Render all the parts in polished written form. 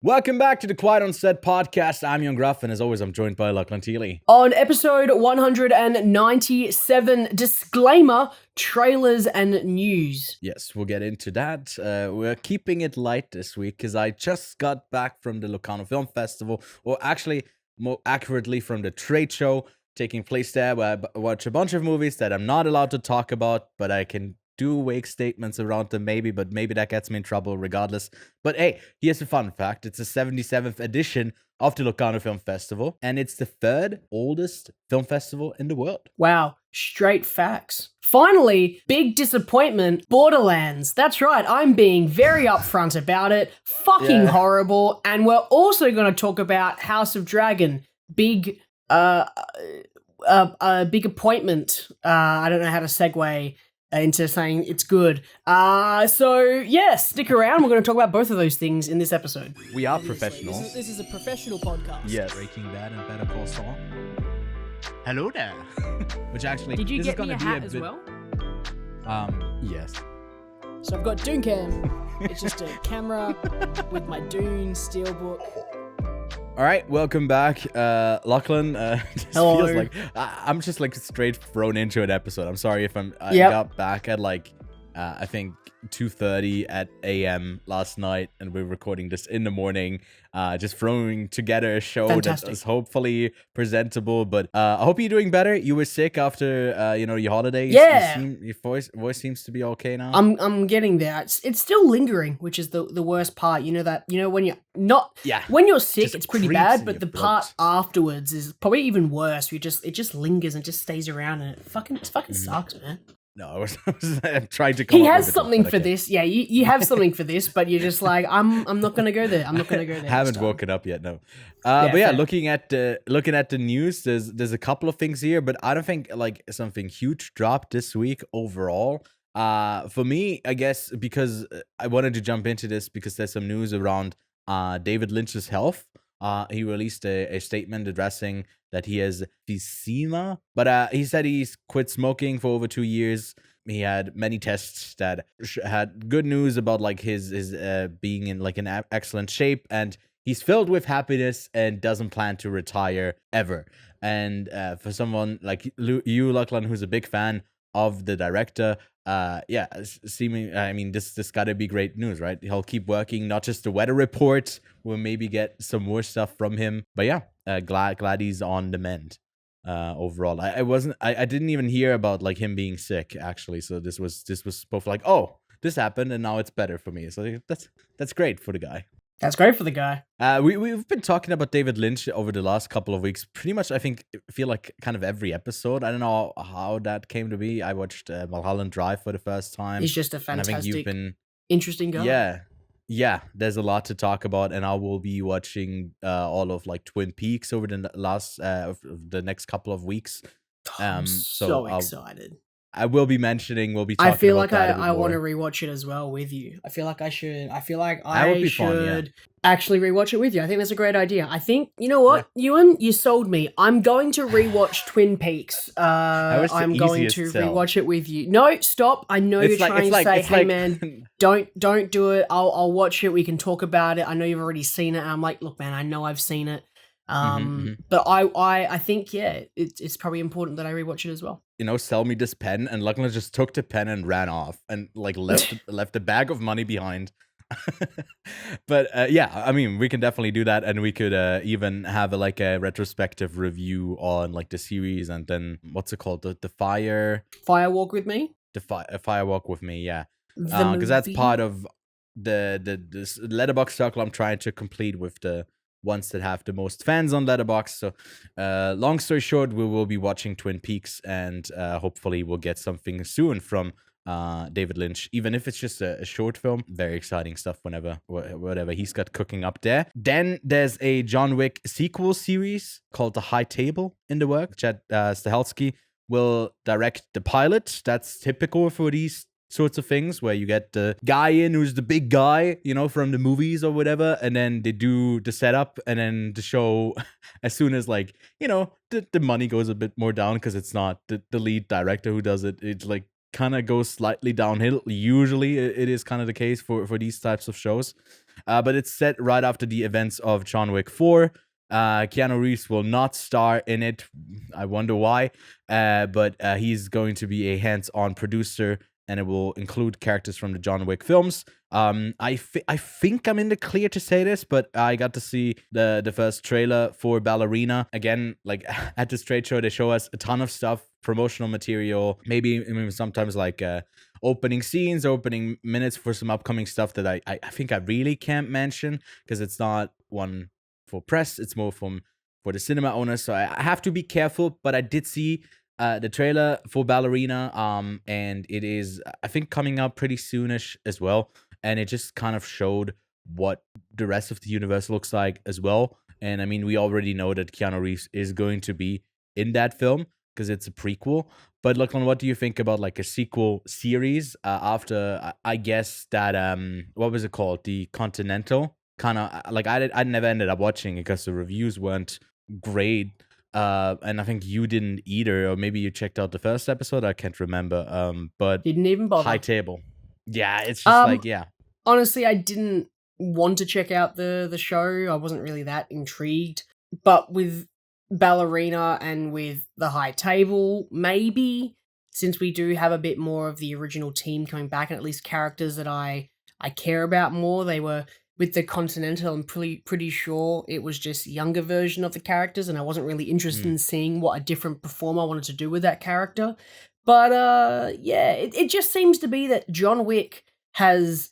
Welcome back to the Quiet on Set podcast. I'm Ewan Graf, and as always, I'm joined by Lachlan Thiele. On episode 197, disclaimer, trailers and news. Yes, we'll get into that. We're keeping it light this week because I just got back from the Locarno Film Festival, or actually, more accurately, from the trade show taking place there, where I watch a bunch of movies that I'm not allowed to talk about, but I can do vague statements around them maybe that gets me in trouble regardless. But hey, here's a fun fact. It's the 77th edition of the Locarno Film Festival, and it's the third oldest film festival in the world. Wow, straight facts. Finally, big disappointment, Borderlands. That's right, I'm being very upfront about it. Fucking horrible. And we're also going to talk about House of Dragon. Big appointment. I don't know how to segue into saying it's good. So yeah, stick around. We're going to talk about both of those things in this episode. We are professionals. This is a professional podcast. Yes. Breaking Bad and Better Call Saul. Hello there. Which actually, Did you this get is gonna me a be hat as bit, well? Yes. So I've got Dooncam. It's just a camera with my Dune steelbook. All right, welcome back, Lachlan. Hello. Feels like I'm just like straight thrown into an episode. I'm sorry if I got back at like I think 2:30 a.m. last night, and we're recording this in the morning. Just throwing together a show that is hopefully presentable. But I hope you're doing better. You were sick after your holidays. Yeah, your voice seems to be okay now. I'm getting there. It's still lingering, which is the worst part. You know when you're not when you're sick, Just it's pretty creeps bad. in But your the blood. part afterwards is probably even worse. It just lingers and just stays around, and it fucking sucks, man. No, I'm trying to come He up has with something but for okay. this. Yeah, you have something for this, but you're just like, I'm not gonna go there. I'm not gonna go there. Haven't this time. woken up yet, no. But yeah, fair. looking at the news, there's a couple of things here, but I don't think like something huge dropped this week overall. For me, I guess because I wanted to jump into this because there's some news around David Lynch's health. He released a statement addressing that he has emphysema, but he said he's quit smoking for over 2 years. He had many tests that had good news about like his being in like an excellent shape, and he's filled with happiness and doesn't plan to retire ever. And for someone like you, Lachlan, who's a big fan of the director, this gotta be great news, right? He'll keep working, not just the weather report. We'll maybe get some more stuff from him, but yeah, glad he's on the mend. Overall, I didn't even hear about like him being sick actually. So this was both like, oh, this happened and now it's better for me. So that's great for the guy. That's great for the guy. We've been talking about David Lynch over the last couple of weeks. Pretty much, I feel like kind of every episode. I don't know how that came to be. I watched Mulholland Drive for the first time. He's just a fantastic, I think you've been interesting guy. Yeah. There's a lot to talk about, and I will be watching all of like Twin Peaks over the the next couple of weeks. I'm so excited. I will be mentioning. We'll be talking. I feel about like that I want to rewatch it as well with you. I feel like I should. I feel like That would I be should fun, yeah. actually rewatch it with you. I think that's a great idea. I think you know what, Ewan, you sold me. I'm going to rewatch Twin Peaks. was the I'm going to easiest sell. rewatch it with you. No, stop. I know you're trying to say, hey man, don't do it. I'll watch it. We can talk about it. I know you've already seen it. And I'm like, look, man, I know I've seen it. But I think it's probably important that I rewatch it as well. Sell me this pen, and Lachlan just took the pen and ran off and like left a bag of money behind. But I mean, we can definitely do that, and we could even have a retrospective review on like the series, and then what's it called, the Firewalk with me. Firewalk with me, yeah, because that's part of the letterbox circle I'm trying to complete with the ones that have the most fans on Letterboxd. So long story short, we will be watching Twin Peaks, and hopefully we'll get something soon from David Lynch, even if it's just a short film. Very exciting stuff whatever he's got cooking up there. Then there's a John Wick sequel series called The High Table in the work. Chad Stahelski will direct the pilot. That's typical for these sorts of things, where you get the guy in who's the big guy, from the movies or whatever, and then they do the setup, and then the show, as soon as the money goes a bit more down, because it's not the lead director who does it, it's like kind of goes slightly downhill. Usually it is kind of the case for these types of shows. But it's set right after the events of John Wick 4. Keanu Reeves will not star in it. I wonder why. But he's going to be a hands-on producer, and it will include characters from the John Wick films. I think I'm in the clear to say this, but I got to see the first trailer for Ballerina. Again, like at this trade show, they show us a ton of stuff, promotional material, maybe sometimes like opening scenes, opening minutes for some upcoming stuff that I think I really can't mention because it's not one for press, it's more for the cinema owners, so I have to be careful. But I did see the trailer for Ballerina, and it is, I think, coming out pretty soonish as well, and it just kind of showed what the rest of the universe looks like as well. And I mean, we already know that Keanu Reeves is going to be in that film because it's a prequel. But Lachlan, what do you think about like a sequel series after, I guess, that what was it called, the Continental? Kind of like I never ended up watching it because the reviews weren't great, and I think you didn't either, or maybe you checked out the first episode. I can't remember. But didn't even bother. High Table. Yeah, it's just like, yeah. Honestly, I didn't want to check out the show. I wasn't really that intrigued. But with Ballerina and with the High Table, maybe, since we do have a bit more of the original team coming back, and at least characters that I care about more. They were with the Continental, I'm pretty sure it was just younger version of the characters, and I wasn't really interested in seeing what a different performer wanted to do with that character. But yeah, it just seems to be that John Wick has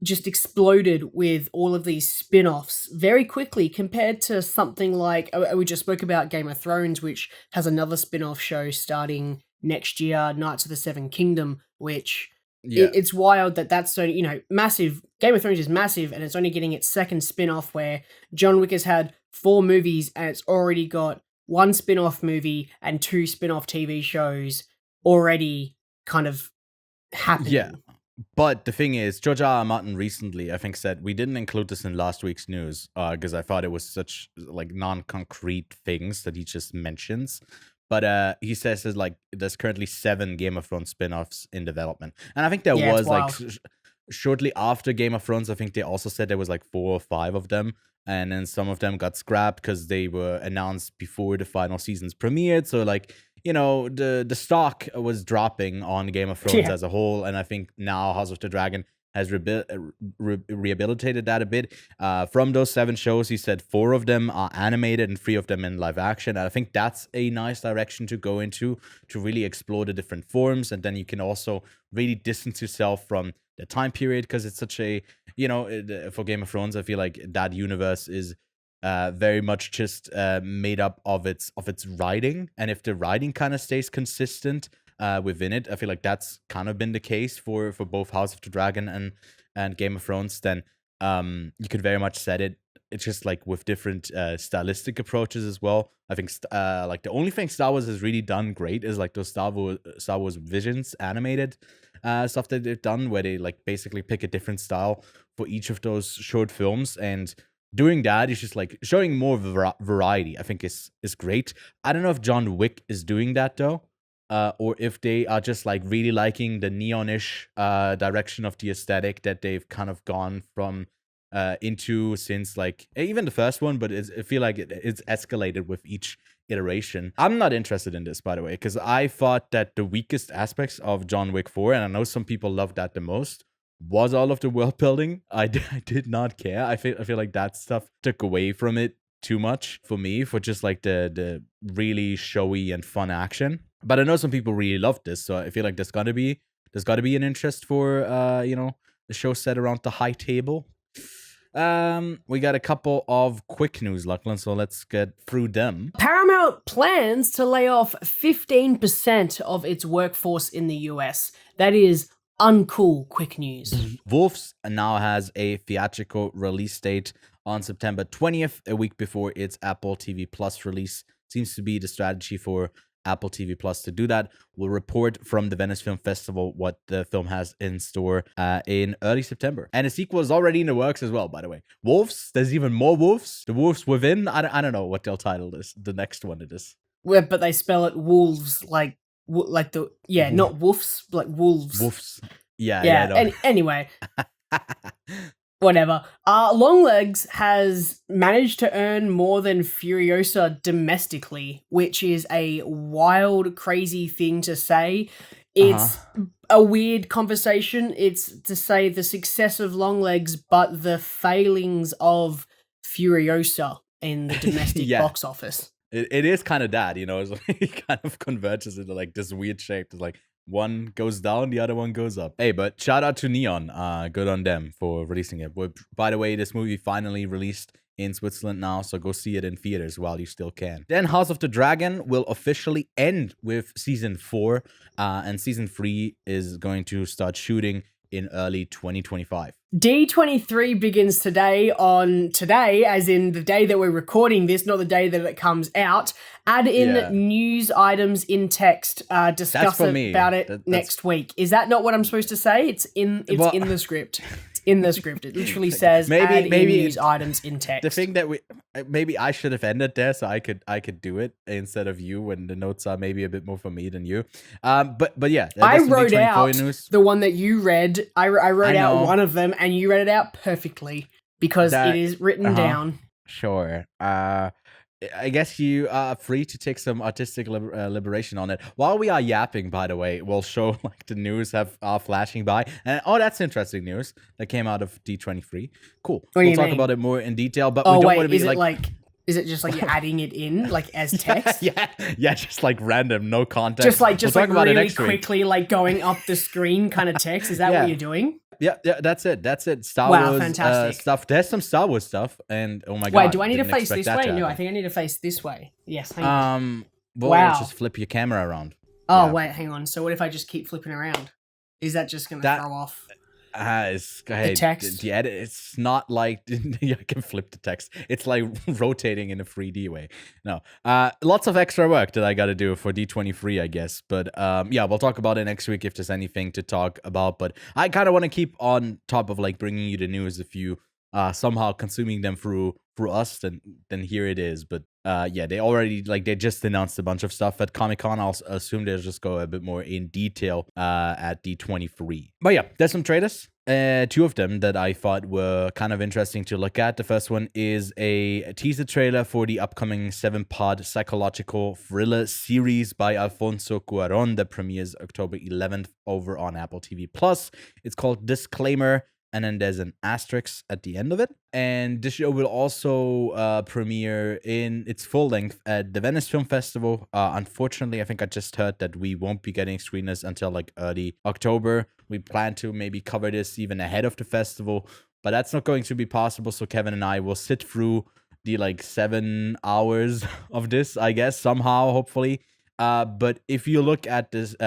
just exploded with all of these spin-offs very quickly compared to something like, we just spoke about Game of Thrones, which has another spin-off show starting next year, Knights of the Seven Kingdom, which... Yeah. It's wild that's so, massive. Game of Thrones is massive, and it's only getting its second spin-off, where John Wick has had 4 movies, and it's already got 1 spin-off movie and 2 spin-off TV shows already kind of happening. Yeah, but the thing is, George R. R. Martin recently, I think, said, we didn't include this in last week's news, because I thought it was such, like, non-concrete things that he just mentions. But he says there's currently 7 Game of Thrones spin-offs in development. And I think there was like shortly after Game of Thrones, I think they also said there was like 4 or 5 of them. And then some of them got scrapped because they were announced before the final seasons premiered. So like, the stock was dropping on Game of Thrones as a whole. And I think now House of the Dragon has rehabilitated that a bit. From those 7 shows, he said 4 of them are animated and 3 of them in live action. And I think that's a nice direction to go into, to really explore the different forms. And then you can also really distance yourself from the time period, because it's such a, for Game of Thrones, I feel like that universe is very much just made up of its writing. And if the writing kind of stays consistent within it, I feel like that's kind of been the case for both House of the Dragon and Game of Thrones, then you could very much set it. It's just like with different stylistic approaches as well. I think like the only thing Star Wars has really done great is like those Star Wars Visions animated stuff that they've done, where they like basically pick a different style for each of those short films, and doing that is just like showing more variety. I think is great. I don't know if John Wick is doing that though. Or if they are just like really liking the neonish direction of the aesthetic that they've kind of gone from into since like even the first one, but I feel like it's escalated with each iteration. I'm not interested in this, by the way, because I thought that the weakest aspects of John Wick 4, and I know some people love that the most, was all of the world building. I did not care. I feel like that stuff took away from it too much for me, for just like the really showy and fun action. But I know some people really loved this, so I feel like there's got to be an interest for the show set around the High Table. We got a couple of quick news, Lachlan, so let's get through them. Paramount plans to lay off 15% of its workforce in the US. That is uncool quick news. Wolves now has a theatrical release date on September 20th, a week before its Apple TV Plus release. Seems to be the strategy for Apple TV Plus to do that. We'll report from the Venice Film Festival what the film has in store in early September. And a sequel is already in the works as well, by the way. Wolves, there's even more Wolves. The Wolves Within, I don't know what they'll title this. The next one it is. But they spell it wolves like not wolves, like wolves. Wolves. Yeah. Anyway. Whatever. Longlegs has managed to earn more than Furiosa domestically, which is a wild, crazy thing to say. It's a weird conversation. It's to say the success of Longlegs, but the failings of Furiosa in the domestic box office. It is kind of that, it's like it kind of converges into like this weird shape. It's like one goes down, the other one goes up. Hey, but shout out to Neon. Good on them for releasing it. By the way, this movie finally released in Switzerland now, so go see it in theaters while you still can. Then House of the Dragon will officially end with season 4, and season 3 is going to start shooting in early 2025. D23 begins today, as in the day that we're recording this, not the day that it comes out. Add in news items in text, discuss about it next week. Is that not what I'm supposed to say? It's in the script. In the script, it literally says maybe news items in text. The thing that maybe I should have ended there so I could do it instead of you when the notes are maybe a bit more for me than you. But yeah, I wrote out the one that you read. I wrote out one of them and you read it out perfectly because it is written down. Sure. I guess you are free to take some artistic liberation on it. While we are yapping, by the way, we'll show like the news are flashing by. And that's interesting news that came out of D23. Cool. We'll talk about it more in detail, but we don't want to be is it just like you're adding it in like as text? Yeah, just like random, no context. Just like really quickly like going up the screen kind of text. Is that what you're doing? Yeah, that's it. Star Wars fantastic. Stuff. There's some Star Wars stuff, and oh my god. Wait, do I need to face this way? No, I think I need to face this way. Yes. Well, just flip your camera around. Oh wait, hang on. So what if I just keep flipping around? Is that just going to throw off? The text? The edit, it's not like I can flip the text. It's like rotating in a 3D way. No, lots of extra work that I got to do for D23, I guess. But we'll talk about it next week if there's anything to talk about. But I kind of want to keep on top of like bringing you the news. If you somehow consuming them through us, then here it is. But they just announced a bunch of stuff at Comic-Con. I'll assume they'll just go a bit more in detail at D23. But yeah, there's some trailers. 2 of them that I thought were kind of interesting to look at. The first one is a teaser trailer for the upcoming 7-part psychological thriller series by Alfonso Cuarón that premieres October 11th over on Apple TV+. It's called Disclaimer, and then there's an asterisk at the end of it. And this show will also premiere in its full length at the Venice Film Festival. Unfortunately, I think I just heard that we won't be getting screeners until like early October. We plan to maybe cover this even ahead of the festival, but that's not going to be possible. So Kevin and I will sit through the like 7 hours of this, I guess, somehow, hopefully. But if you look at this,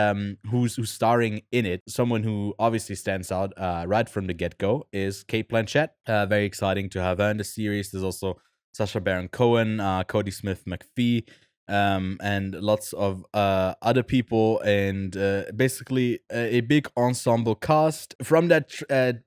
who's starring in it, someone who obviously stands out right from the get-go is Cate Blanchett. Very exciting to have her in the series. There's also Sacha Baron Cohen, Cody Smith-McPhee, and lots of other people, and basically a big ensemble cast. From that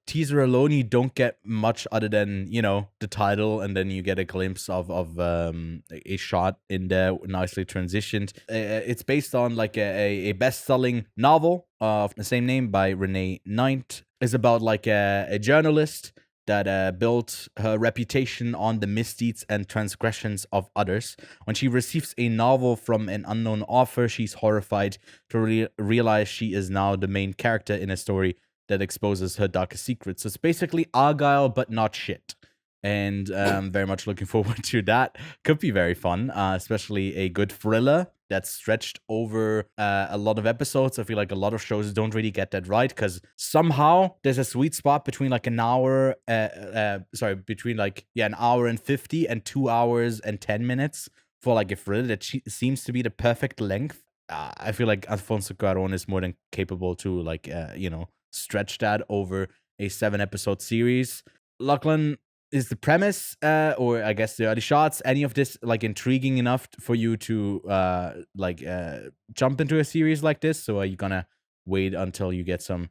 teaser alone, you don't get much other than the title, and then you get a glimpse of a shot in there nicely transitioned. It's based on like a best-selling novel of the same name by Renee Knight. It's about like a journalist that built her reputation on the misdeeds and transgressions of others. When she receives a novel from an unknown author, she's horrified to realize she is now the main character in a story that exposes her darkest secrets. So it's basically Argyle, but not shit. And very much looking forward to that. Could be very fun, especially a good thriller that's stretched over a lot of episodes. I feel like a lot of shows don't really get that right, because somehow there's a sweet spot between like an hour and 50 and 2 hours and 10 minutes for like a thriller that seems to be the perfect length. I feel like Alfonso Cuarón is more than capable to like stretch that over a 7-episode series. Lachlan, is the premise, or I guess the early shots, any of this like intriguing enough for you to jump into a series like this? Or are you gonna wait until you get some,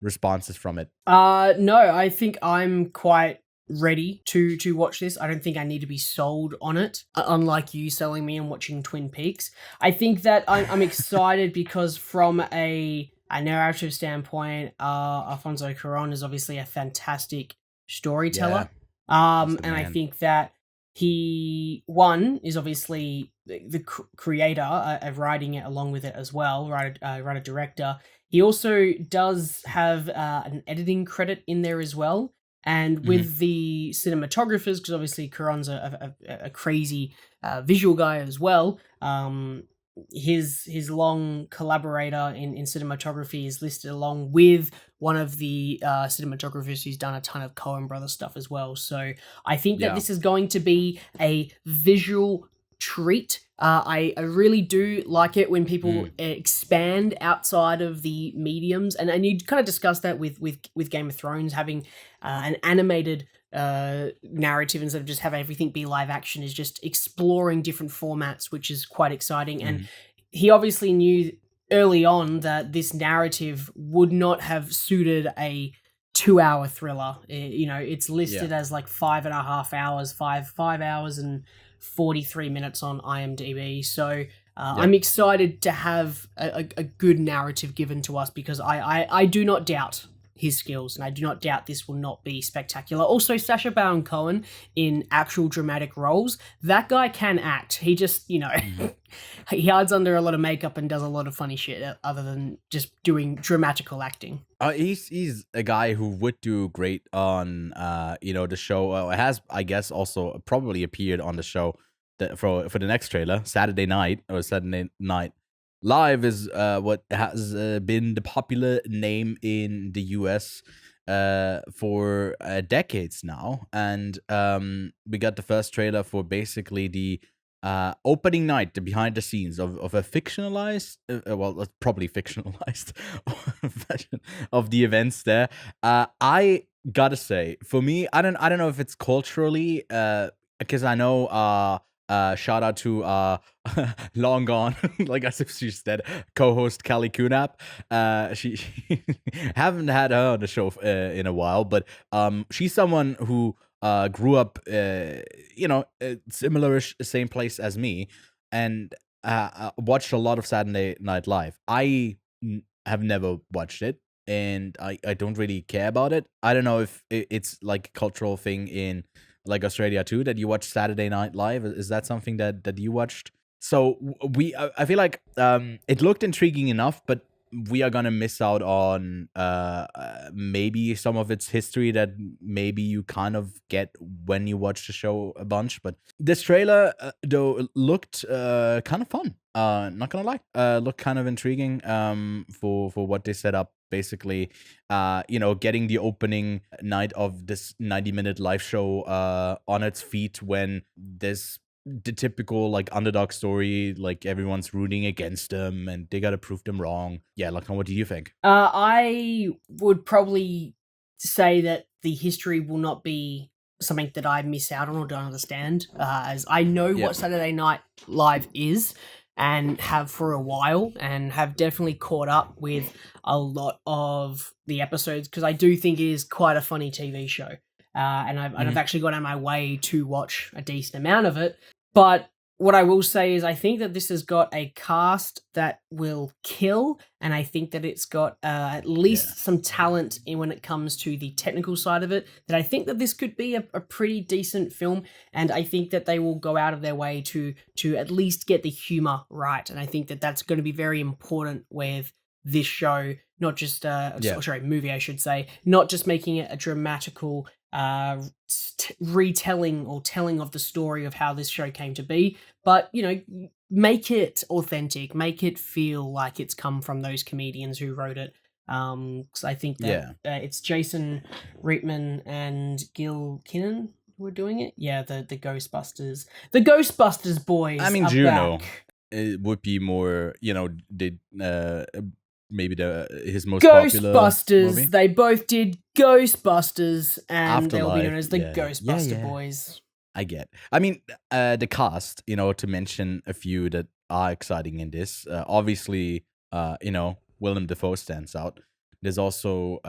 responses from it? No, I think I'm quite ready to watch this. I don't think I need to be sold on it, unlike you selling me and watching Twin Peaks. I think that I'm excited because from a narrative standpoint, Alfonso Cuarón is obviously a fantastic storyteller. And I think that he, one, is obviously the creator of writing it along with it as well, writer-director. He also does have an editing credit in there as well. And with the cinematographers, because obviously Cuarón's a crazy visual guy as well, his long collaborator in cinematography is listed along with one of the cinematographers who's done a ton of Coen Brothers stuff as well. So I think that this is going to be a visual treat. I really do like it when people expand outside of the mediums, and you kind of discussed that with Game of Thrones having an animated narrative instead of just have everything be live action, is just exploring different formats, which is quite exciting. And he obviously knew early on that this narrative would not have suited a 2-hour thriller. It's listed as like 5.5 hours, 5 hours and 43 minutes on IMDb. So I'm excited to have a good narrative given to us, because I do not doubt his skills, and I do not doubt this will not be spectacular. Also, Sacha Baron Cohen in actual dramatic roles, that guy can act. He just, he hides under a lot of makeup and does a lot of funny shit other than just doing dramatical acting. He's a guy who would do great on the show. It has, I guess, also probably appeared on the show for the next trailer, Saturday Night Live is what has been the popular name in the US for decades now. And we got the first trailer for basically the opening night, the behind the scenes of a fictionalized, probably fictionalized version of the events there. I gotta say, for me, I don't know if it's culturally, because I know shout out to long gone, like as if she's dead, co-host Callie Kunap. She haven't had her on the show in a while, but she's someone who grew up similar-ish, same place as me, and watched a lot of Saturday Night Live. I have never watched it, and I don't really care about it. I don't know if it's like a cultural thing in like Australia too, that you watch Saturday Night Live. Is that something that you watched? So I feel like it looked intriguing enough, but we are gonna miss out on maybe some of its history that maybe you kind of get when you watch the show a bunch. But this trailer though looked kind of fun. Not gonna lie, looked kind of intriguing for what they set up. Basically, getting the opening night of this 90-minute live show on its feet when there's the typical like underdog story, like everyone's rooting against them and they gotta prove them wrong. Yeah, Lachlan, what do you think? I would probably say that the history will not be something that I miss out on or don't understand, as I know what Saturday Night Live is and have for a while, and have definitely caught up with a lot of the episodes, because I do think it is quite a funny TV show. And I've actually gone out of my way to watch a decent amount of it. But what I will say is I think that this has got a cast that will kill, and I think that it's got at least some talent in when it comes to the technical side of it, that I think that this could be a pretty decent film, and I think that they will go out of their way to at least get the humor right. And I think that that's going to be very important with this show, not just movie, I should say, not just making it a dramatical retelling or telling of the story of how this show came to be, but make it authentic, make it feel like it's come from those comedians who wrote it. Because I think that it's Jason Reitman and Gil Kinnan who are doing it. Yeah, the Ghostbusters boys. I mean, are Juno. back. It would be more, maybe his most Ghostbusters. popular movie. They both did Ghostbusters, and they'll be known as the Afterlife, Ghostbuster boys. I get. I mean, the cast, to mention a few that are exciting in this. Obviously, Willem Dafoe stands out. There's also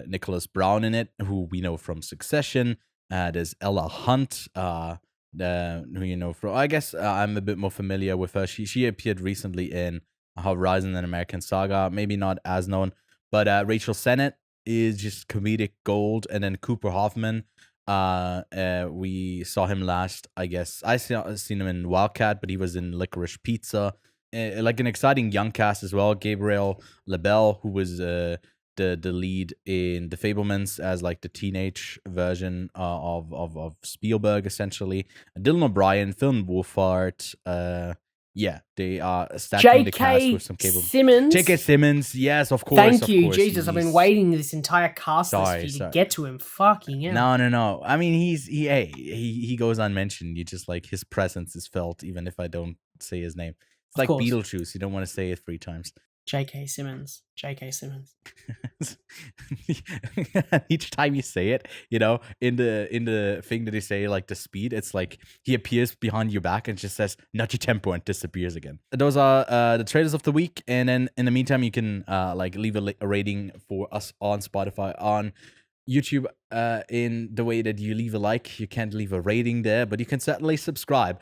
Nicholas Brown in it, who we know from Succession. There's Ella Hunt, who you know from. I guess I'm a bit more familiar with her. She appeared recently in Horizon and American Saga. Maybe not as known, but Rachel Sennett is just comedic gold, and then Cooper Hoffman. We saw him last. I guess seen him in Wildcat, but he was in Licorice Pizza. Like an exciting young cast as well. Gabriel LaBelle, who was the lead in The Fablemans as like the teenage version of Spielberg, essentially. Dylan O'Brien, Phil Wolfhard. They are stacking the cast with some capable. Simmons. J.K. Simmons, yes, of course. Thank you, Jesus. I've been waiting this entire cast list for you to get to him. Fucking hell. No. I mean, he goes unmentioned. You just like his presence is felt, even if I don't say his name. It's like Beetlejuice. You don't want to say it 3 times. J.K. Simmons. Each time you say it, you know, in the thing that they say, like the speed, it's like he appears behind your back and just says "not your tempo" and disappears again. Those are the trailers of the week, and then in the meantime, you can like leave a rating for us on Spotify, on YouTube, in the way that you leave a like. You can't leave a rating there, but you can certainly subscribe.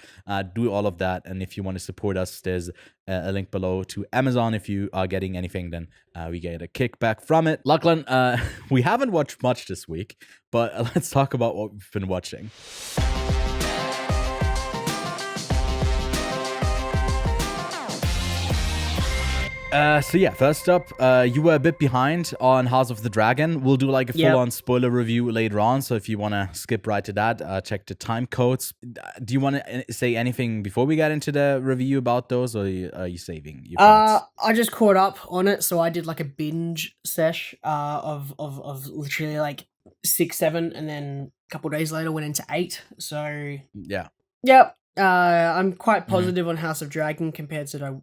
Do all of that, and if you want to support us, there's a link below to Amazon. If you are getting anything, then we get a kickback from it. Lachlan, we haven't watched much this week, but let's talk about what we've been watching. First up, you were a bit behind on House of the Dragon. We'll do like a full-on spoiler review later on, so if you want to skip right to that, check the time codes. Do you want to say anything before we get into the review about those, or are you saving your thoughts? I just caught up on it, so I did like a binge sesh of literally like 6, 7, and then a couple days later went into 8. So yep. I'm quite positive on House of Dragon compared to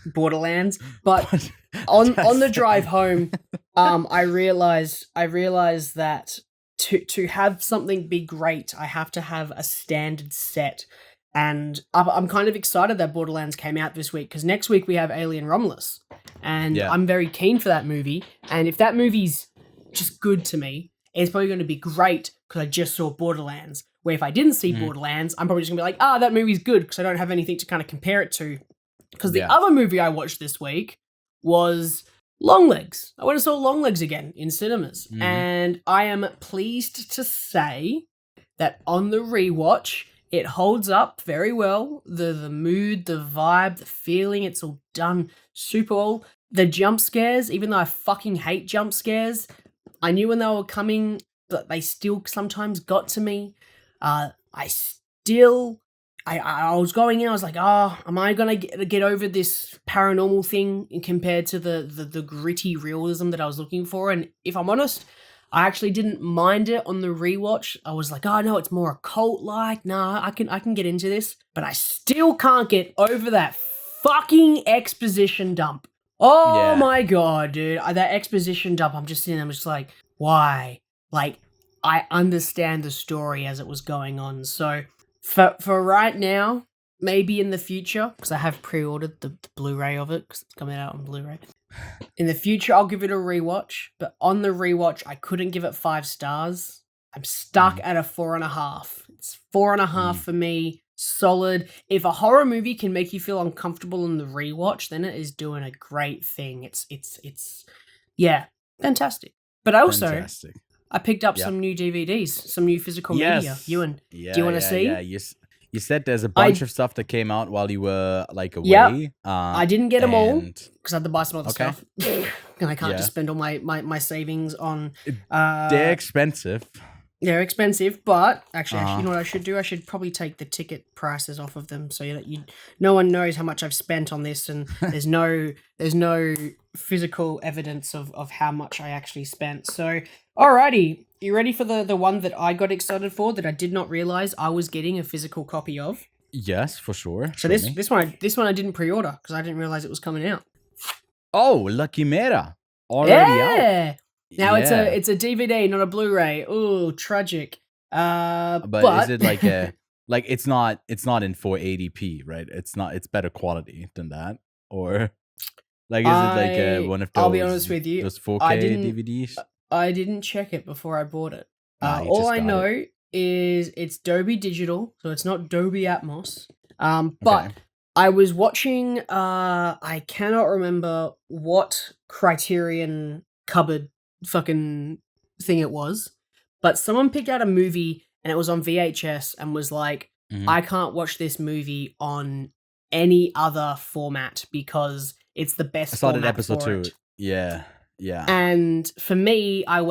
Borderlands, but on the drive home, I realized that to have something be great, I have to have a standard set, and I'm kind of excited that Borderlands came out this week, because next week we have Alien Romulus, and I'm very keen for that movie, and if that movie's just good to me, it's probably going to be great because I just saw Borderlands, where if I didn't see Borderlands, I'm probably just going to be like, that movie's good because I don't have anything to kind of compare it to. Because the other movie I watched this week was Longlegs. I went and saw Longlegs again in cinemas. And I am pleased to say that on the rewatch, it holds up very well. The mood, the vibe, the feeling, it's all done super well. The jump scares, even though I fucking hate jump scares, I knew when they were coming, but they still sometimes got to me. I was going in, I was like, am I going to get over this paranormal thing compared to the gritty realism that I was looking for? And if I'm honest, I actually didn't mind it on the rewatch. I was like, no, it's more occult-like. Nah, I can get into this. But I still can't get over that fucking exposition dump. Oh my god, dude. That exposition dump, I'm just sitting there, I'm just like, why? Like, I understand the story as it was going on. So for right now, maybe in the future, because I have pre-ordered the Blu-ray of it, because it's coming out on Blu-ray. In the future, I'll give it a rewatch. But on the rewatch, I couldn't give it 5 stars. I'm stuck at a 4.5. It's 4.5 for me. Solid. If a horror movie can make you feel uncomfortable in the rewatch, then it is doing a great thing. It's fantastic. But also, I picked up some new DVDs, some new physical media. Ewan, do you want to see? Yeah, you said there's a bunch of stuff that came out while you were like away. Yep. I didn't get them all because I had to buy some other stuff. And I can't just spend all my savings on... they're expensive. They're expensive, but actually, you know what I should do? I should probably take the ticket prices off of them so that no one knows how much I've spent on this, and there's no physical evidence of how much I actually spent. So, alrighty, you ready for the one that I got excited for that I did not realize I was getting a physical copy of? Yes, for sure. So this one I didn't pre-order because I didn't realize it was coming out. Oh, La Chimera, already out. Now it's a DVD, not a Blu-ray. Ooh, tragic. But is it like a it's not in 480p, right? It's better quality than that, or like is it like one of those? I'll be honest with you. Those 4K DVDs. I didn't check it before I bought it. All I know is it's Dolby Digital, so it's not Dolby Atmos. But I was watching, I cannot remember what Criterion cupboard fucking thing it was, but someone picked out a movie and it was on VHS and was like, I can't watch this movie on any other format because it's the best format. I saw that episode too. Yeah. Yeah. And for me, I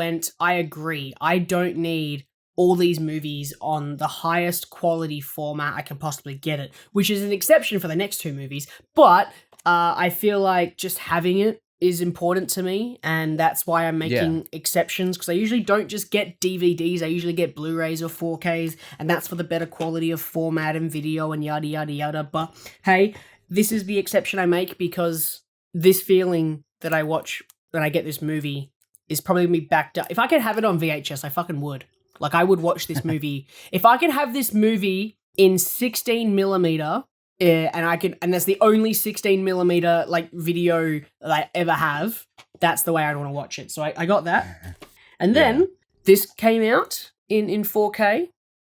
agree. I don't need all these movies on the highest quality format I can possibly get it, which is an exception for the next two movies. But I feel like just having it is important to me, and that's why I'm making exceptions, because I usually don't just get DVDs, I usually get Blu-rays or 4Ks, and that's for the better quality of format and video and yada yada yada. But hey, this is the exception I make because this feeling that I watch when I get this movie is probably going to be backed up. If I could have it on VHS, I fucking would. Like, I would watch this movie. If I could have this movie in 16 millimeter, and that's the only 16 millimeter like video that I ever have, that's the way I'd want to watch it. So I got that. And then this came out in 4K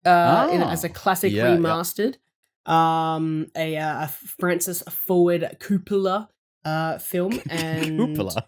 as a classic remastered. A Francis Ford Coppola film. And Coppola.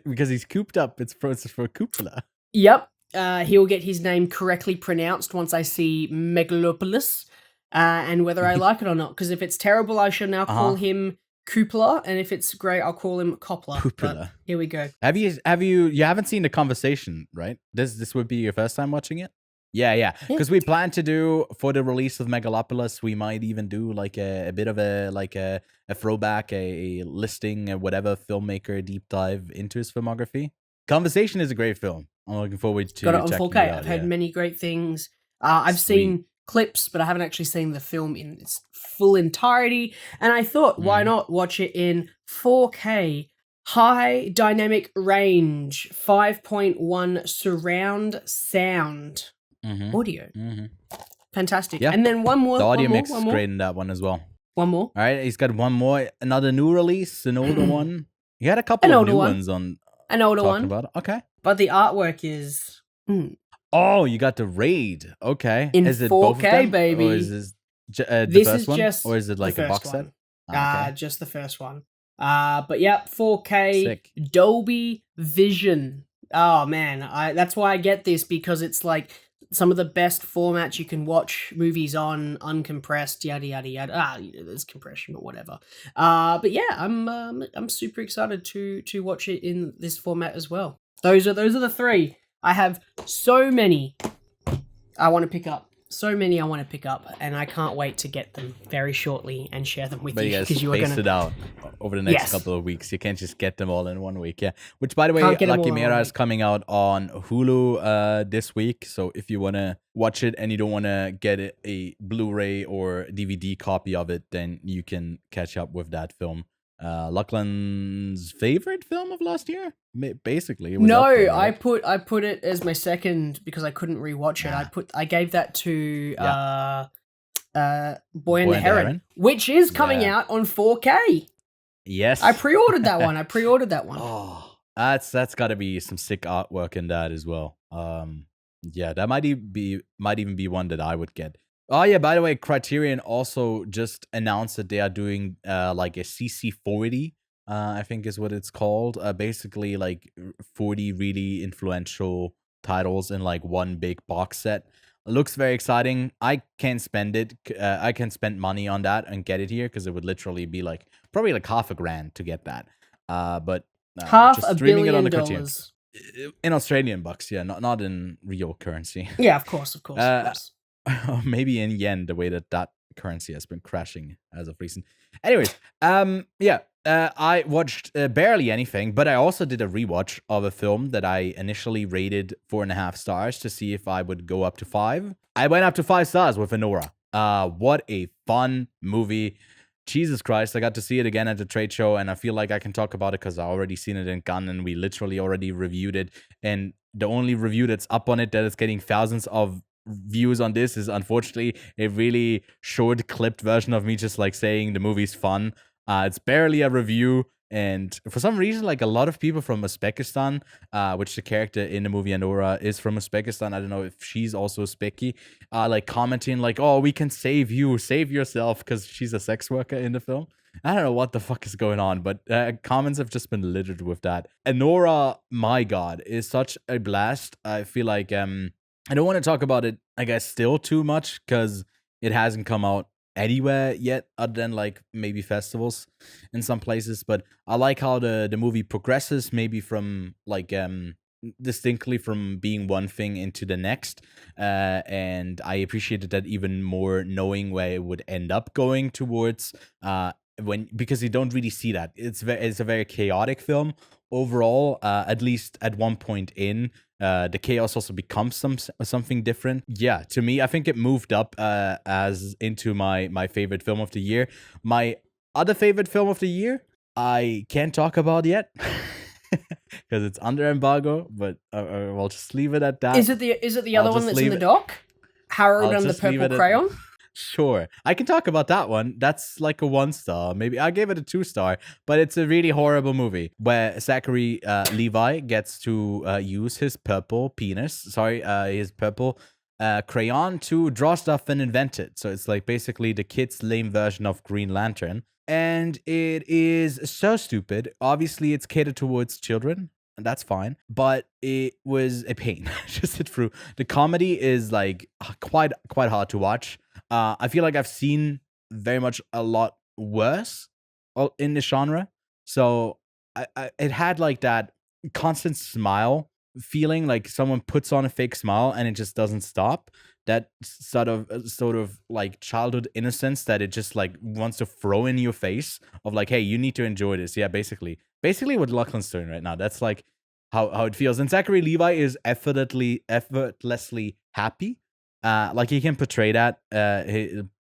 Because he's cooped up. It's Francis Ford Coppola. Yep. He'll get his name correctly pronounced once I see Megalopolis, and whether I like it or not. Because if it's terrible, I shall now call him Coppola, and if it's great, I'll call him Coppola. Coppola. Here we go. You haven't seen The Conversation, right? This would be your first time watching it? Yeah. Because we plan to do, for the release of Megalopolis, we might even do like a bit of a throwback, a listing, whatever filmmaker deep dive into his filmography. Conversation is a great film. I'm looking forward to got it on 4K. I've heard many great things. I've seen clips, but I haven't actually seen the film in its full entirety. And I thought, why not watch it in 4K, high dynamic range, 5.1 surround sound audio. Fantastic. Yeah. And then one more. The audio mix is great in that one as well. One more. All right, he's got one more. Another new release, an older one. He had a couple of new ones on. An older one. About it. Okay. But the artwork is... Oh, you got the Raid. Okay. Is it 4K, both of them? Baby. Or is this the first one? Or is it like a box set? Okay. Just the first one. But yeah, 4K. Sick. Dolby Vision. Oh, man. That's why I get this, because it's like some of the best formats you can watch movies on, uncompressed, yada yada yada. There's compression, but whatever. But yeah, I'm super excited to watch it in this format as well. Those are the three. I have so many I want to pick up. And I can't wait to get them very shortly and share them with you. Because you are going to space it out over the next couple of weeks. You can't just get them all in 1 week. Yeah. Which, by the way, Lucky Mera is coming out on Hulu this week. So if you want to watch it and you don't want to get a Blu-ray or DVD copy of it, then you can catch up with that film. Lachlan's favorite film of last year, basically. It was there, right? I put it as my second because I couldn't rewatch it. I gave that to Boy and the Heron, which is coming out on 4K. Yes, I pre-ordered that one. Oh, that's got to be some sick artwork in that as well. That might even be one that I would get. Oh yeah, by the way, Criterion also just announced that they are doing like a CC40, I think is what it's called. Basically like 40 really influential titles in like one big box set. It looks very exciting. I can spend it. I can spend money on that and get it here because it would literally be like probably like $500,000 to get that. But $500 million in Australian bucks, yeah, not in real currency. Yeah, of course. Maybe in yen, the way that currency has been crashing as of recent. Anyways, I watched barely anything, but I also did a rewatch of a film that I initially rated 4.5 stars to see if I would go up to 5. I went up to 5 stars with Anora. What a fun movie. Jesus Christ, I got to see it again at the trade show, and I feel like I can talk about it because I already seen it in Gun, and we literally already reviewed it. And the only review that's up on it that is getting thousands of views on this is unfortunately a really short clipped version of me just like saying the movie's fun. It's barely a review. And for some reason, like a lot of people from Uzbekistan, which the character in the movie Anora is from Uzbekistan. I don't know if she's also Uzbeki, like commenting like, "Oh, we can save you, save yourself," because she's a sex worker in the film. I don't know what the fuck is going on, but comments have just been littered with that. Anora, my god, is such a blast. I feel like I don't want to talk about it, I guess, still too much because it hasn't come out anywhere yet other than like maybe festivals in some places, but I like how the movie progresses, maybe from like distinctly from being one thing into the next, and I appreciated that even more, knowing where it would end up going towards, because you don't really see that. It's a very chaotic film overall, at least at one point in. The chaos also becomes something different. Yeah, to me, I think it moved up as into my favorite film of the year. My other favorite film of the year, I can't talk about yet because it's under embargo. But I'll just leave it at that. Is it the other one that's in the doc? Harold and the Purple Crayon? Sure. I can talk about that one. That's like a 1 star. Maybe I gave it a 2 star, but it's a really horrible movie where Zachary Levi gets to use his purple his purple crayon to draw stuff and invent it. So it's like basically the kid's lame version of Green Lantern. And it is so stupid. Obviously, it's catered towards children. And that's fine, but it was a pain to sit through. The comedy is like quite hard to watch. I feel like I've seen very much a lot worse in the genre. So it had like that constant smile feeling, like someone puts on a fake smile and it just doesn't stop. That sort of like childhood innocence that it just like wants to throw in your face of like, hey, you need to enjoy this. Yeah, basically what Lachlan's doing right now. That's like how it feels. And Zachary Levi is effortlessly happy. Like he can portray that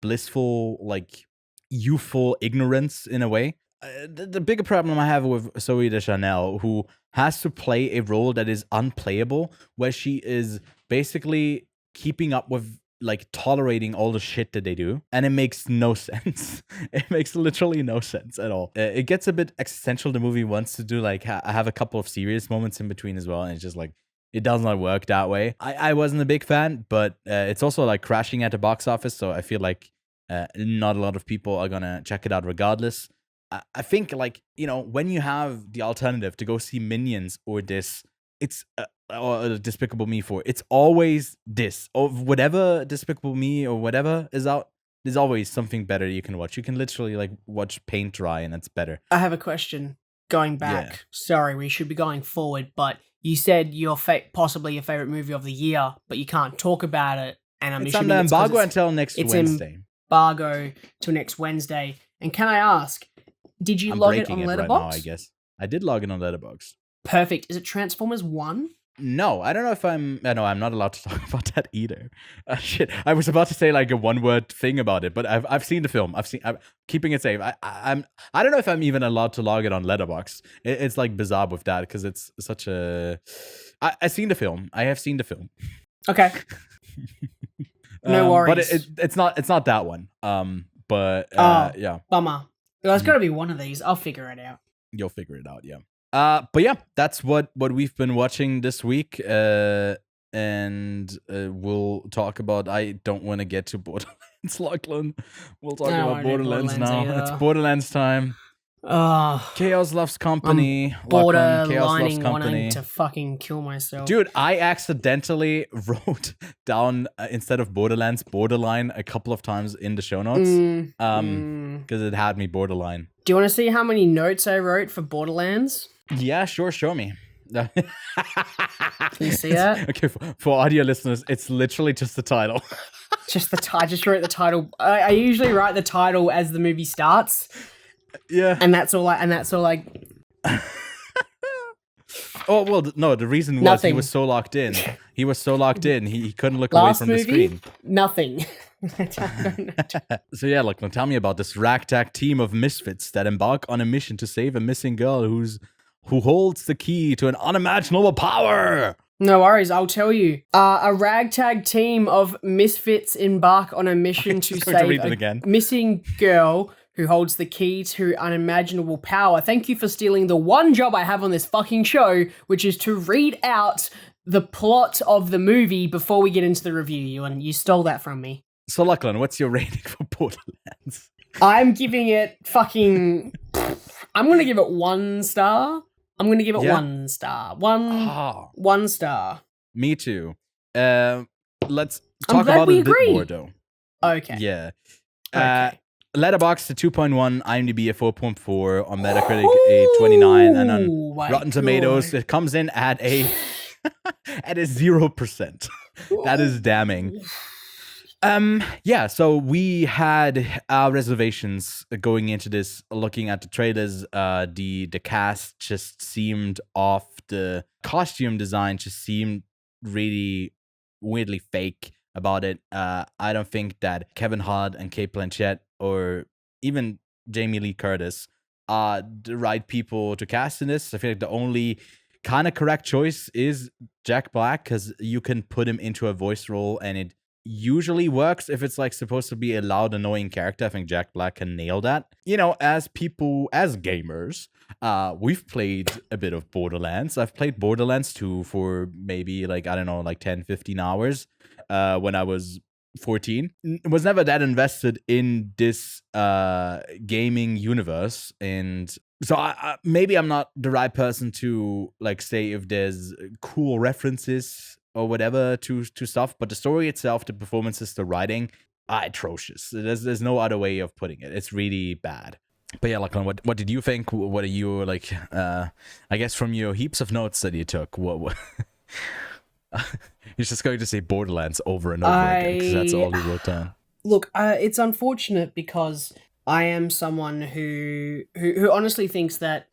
blissful, like youthful ignorance in a way. The bigger problem I have with Zoe Deschanel, who has to play a role that is unplayable, where she is basically keeping up with, like, tolerating all the shit that they do, and it makes no sense. It makes literally no sense at all. It gets a bit existential. The movie wants to do like have a couple of serious moments in between as well, and it's just like it does not work that way. I wasn't a big fan, but it's also like crashing at the box office, so I feel like not a lot of people are gonna check it out regardless. I think, like, you know, when you have the alternative to go see Minions or this, it's or Despicable Me 4, it's always this, or whatever Despicable Me or whatever is out. There's always something better you can watch. You can literally like watch paint dry, and it's better. I have a question. Going back, yeah. Sorry, we should be going forward, but you said your possibly your favorite movie of the year, but you can't talk about it. And I'm assuming it's under embargo until next Wednesday. Embargo till next Wednesday. And can I ask, did you log it on Letterboxd? Right now, I guess I did log in on Letterboxd. Perfect. Is it Transformers 1? No, I don't know if I'm not allowed to talk about that either. Shit, I was about to say like a 1-word thing about it, but I've seen the film. I'm keeping it safe. I don't know if I'm even allowed to log it on Letterboxd. It's like bizarre with that because it's such a. I've seen the film. I have seen the film. Okay. No worries. But it's not that one. Yeah. Bummer. Well, it's got to be one of these. I'll figure it out. You'll figure it out, yeah. But yeah, that's what we've been watching this week. And we'll talk about. I don't want to get to Borderlands, Lachlan. We'll talk about Borderlands now. Either. It's Borderlands time. Chaos loves company. Borderlining wanting to fucking kill myself. Dude, I accidentally wrote down instead of Borderlands, Borderline a couple of times in the show notes. Because it had me borderline. Do you want to see how many notes I wrote for Borderlands? Yeah, sure. Show me. Can you see that? Okay, for audio listeners, it's literally just the title. Just the title. I just wrote the title. I usually write the title as the movie starts. Yeah, and that's all. Oh well, no. The reason was he was so locked in. He was so locked in. He couldn't look away from the screen. Nothing. So yeah, Lachlan, tell me about this ragtag team of misfits that embark on a mission to save a missing girl who holds the key to an unimaginable power. No worries, I'll tell you. A ragtag team of misfits embark on a mission to save a missing girl who holds the key to unimaginable power. Thank you for stealing the one job I have on this fucking show, which is to read out the plot of the movie before we get into the review, Ewan. You stole that from me. So, Lachlan, what's your rating for Borderlands? I'm giving it fucking... I'm going to give it 1 star. I'm going to give it 1 star. One star. Me too. Let's talk about it a bit more, though. Okay. Yeah. Okay. Letterboxd a 2.1, IMDb a 4.4, on Metacritic a 29, and on Rotten Tomatoes it comes in at a 0%. That is damning. Yeah, so we had our reservations going into this, looking at the trailers. The cast just seemed off. The costume design just seemed really weirdly fake about it. I don't think that Kevin Hart and Cate Blanchett or even Jamie Lee Curtis are the right people to cast in this. I feel like the only kind of correct choice is Jack Black, because you can put him into a voice role and it usually works if it's like supposed to be a loud, annoying character. I think Jack Black can nail that. You know, as gamers, we've played a bit of Borderlands. I've played Borderlands 2 for maybe 10, 15 hours when I was 14. Was never that invested in this gaming universe, and so I maybe I'm not the right person to say if there's cool references or whatever to stuff, but the story itself, the performances, the writing are atrocious. There's no other way of putting it. It's really bad. But yeah, Lachlan, what did you think? What are you I guess from your heaps of notes that you took, what you're just going to say Borderlands over and over again because that's all you wrote down. Look, it's unfortunate because I am someone who honestly thinks that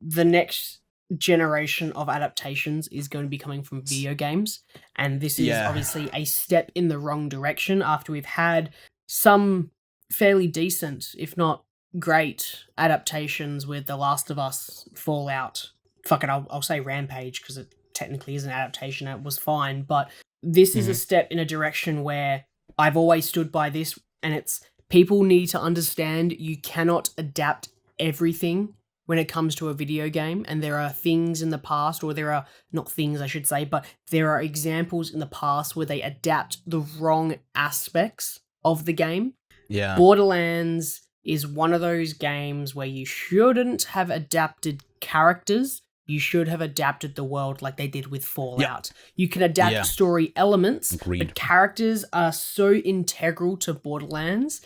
the next generation of adaptations is going to be coming from video games, and this is obviously a step in the wrong direction after we've had some fairly decent, if not great, adaptations with The Last of Us, Fallout. Fuck it, I'll say Rampage because it technically is an adaptation. It was fine, but this is a step in a direction where I've always stood by this, and it's people need to understand you cannot adapt everything when it comes to a video game, and there are things in the past, or there are not things I should say, but there are examples in the past where they adapt the wrong aspects of the game. Yeah. Borderlands is one of those games where you shouldn't have adapted characters. You should have adapted the world like they did with Fallout. You can adapt story elements, but characters are so integral to Borderlands.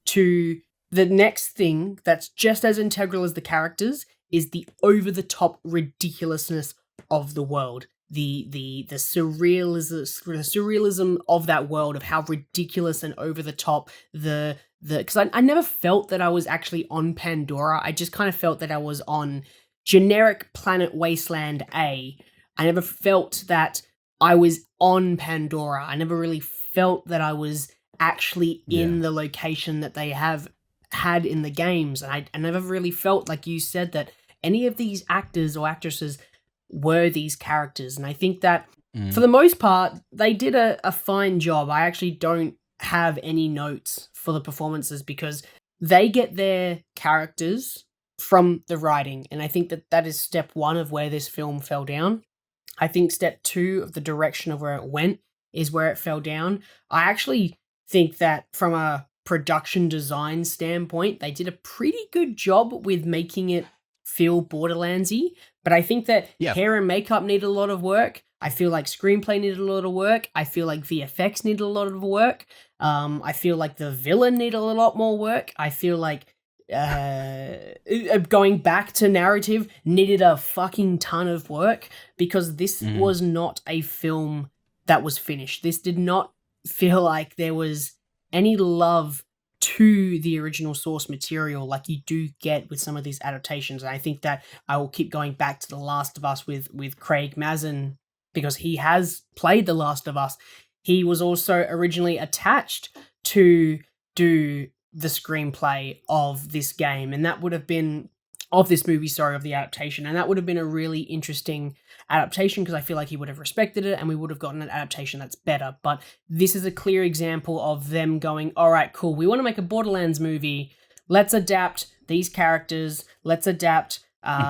To the next thing that's just as integral as the characters is the over-the-top ridiculousness of the world. The surrealism of that world, of how ridiculous and over the top because I never felt that I was actually on Pandora. I just kind of felt that I was on generic planet Wasteland A. I never felt that I was on Pandora. I never really felt that I was actually in the location that they have had in the games. And I never really felt, like you said, that any of these actors or actresses were these characters. And I think that for the most part, they did a fine job. I actually don't have any notes for the performances because they get their characters from the writing. And I think that is step one of where this film fell down. I think step two of the direction of where it went is where it fell down. I actually think that from a production design standpoint, they did a pretty good job with making it feel Borderlands-y, but I think that hair and makeup needed a lot of work. I feel like screenplay needed a lot of work. I feel like VFX needed a lot of work. I feel like the villain needed a lot more work. I feel like going back to narrative needed a fucking ton of work because this was not a film that was finished. This did not feel like there was any love to the original source material like you do get with some of these adaptations. And I think that I will keep going back to The Last of Us with Craig Mazin because he has played The Last of Us. He was also originally attached to do the screenplay of this game, and that would have been of this movie, of the adaptation, and that would have been a really interesting adaptation because I feel like he would have respected it and we would have gotten an adaptation that's better. But this is a clear example of them going, all right, cool, we want to make a Borderlands movie, let's adapt these characters. Let's adapt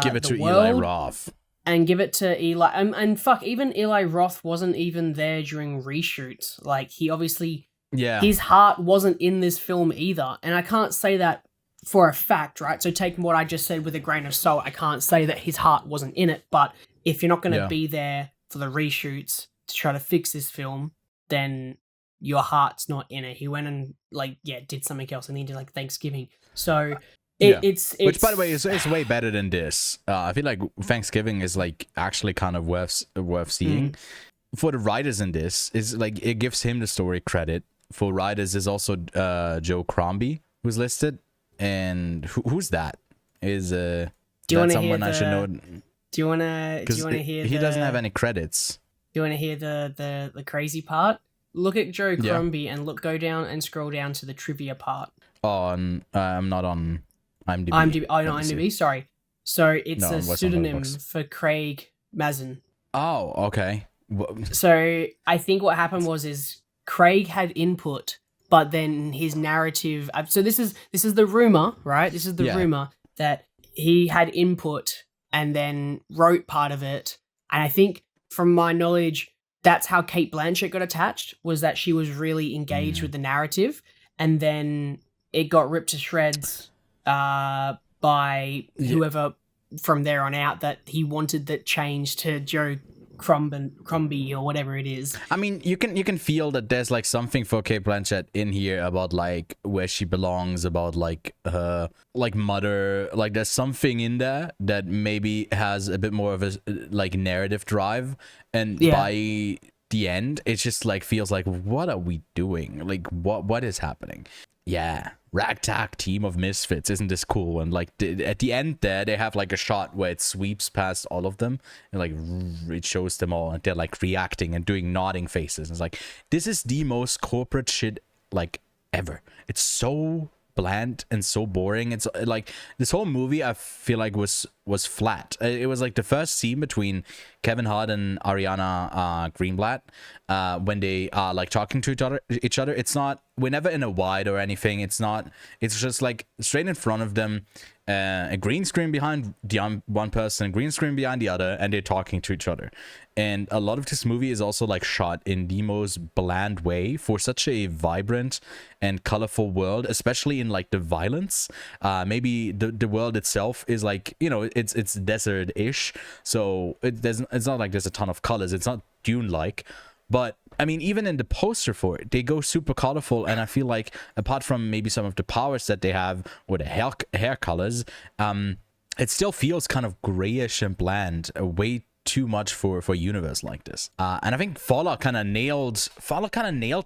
give it the to world, Eli Roth. And give it to Eli. And fuck, even Eli Roth wasn't even there during reshoots. Like, he obviously... Yeah. His heart wasn't in this film either. And I can't say that for a fact, right? So taking what I just said with a grain of salt, I can't say that his heart wasn't in it. But if you're not going to be there for the reshoots to try to fix this film, then your heart's not in it. He went and, like, did something else, and then he did, like, Thanksgiving. So... It's which, by the way, is way better than this. I feel like Thanksgiving is like actually kind of worth seeing. For the writers in this, is like it gives him the story credit. For writers is also Joe Crombie who's listed, and who's that? Is that someone I should know? Do you wanna hear? He doesn't have any credits. Do you wanna hear the crazy part? Look at Joe Crombie and go down and scroll down to the trivia part. I'm not on IMDb. IMDb, sorry. So it's a pseudonym for Craig Mazin. Oh, okay. So I think what happened is Craig had input, but then his narrative... So this is the rumor, right? This is the rumor that he had input and then wrote part of it. And I think, from my knowledge, that's how Cate Blanchett got attached, was that she was really engaged with the narrative. And then it got ripped to shreds by whoever from there on out, that he wanted that changed to Joe Crombie or whatever it is. I mean, you can feel that there's like something for Cate Blanchett in here about like where she belongs, about like her like mother, like there's something in there that maybe has a bit more of a like narrative drive, and by the end it just like feels like, what are we doing? Like what is happening? Yeah, ragtag team of misfits, isn't this cool? And like at the end there, they have like a shot where it sweeps past all of them and like it shows them all, and they're like reacting and doing nodding faces. It's like, this is the most corporate shit like ever. It's so bland and so boring. It's like this whole movie I feel like was flat. It was like the first scene between Kevin Hart and Ariana Greenblatt when they are like talking to each other. It's not, we're never in a wide or anything. It's just like straight in front of them, a green screen behind the one person, a green screen behind the other, and they're talking to each other. And a lot of this movie is also like shot in the most bland way for such a vibrant and colorful world, especially in like the violence. Maybe the world itself is like, you know, it's desert-ish, so it's not like there's a ton of colors. It's not Dune-like. But I mean, even in the poster for it, they go super colorful, and I feel like apart from maybe some of the powers that they have or the hair colors, it still feels kind of grayish and bland, way too much for a universe like this. And I think Fallout kind of nailed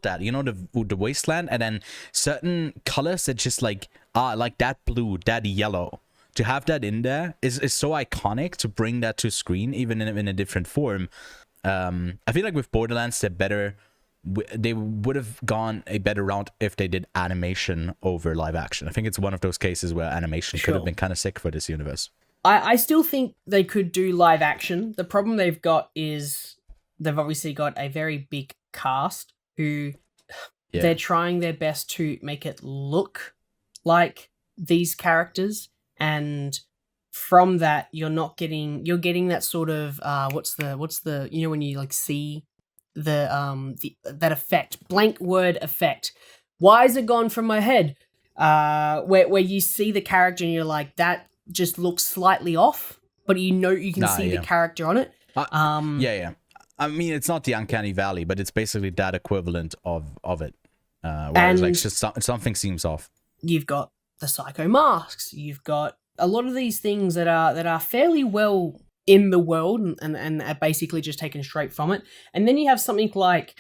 that, you know, the wasteland, and then certain colors that just like that blue, that yellow. To have that in there is so iconic, to bring that to screen, even in a different form. I feel like with Borderlands, they would have gone a better route if they did animation over live action. I think it's one of those cases where animation could have been kind of sick for this universe. I still think they could do live action. The problem they've got is they've obviously got a very big cast who they're trying their best to make it look like these characters, and from that you're getting that sort of what's the you know, when you like see that effect, blank word effect. Why is it gone from my head? Where you see the character and you're like, that just looks slightly off, but you know you can see the character on it. I mean, it's not the Uncanny Valley, but it's basically that equivalent of it. Where it's like just something seems off. You've got the psycho masks. You've got a lot of these things that are fairly well in the world and are basically just taken straight from it. And then you have something like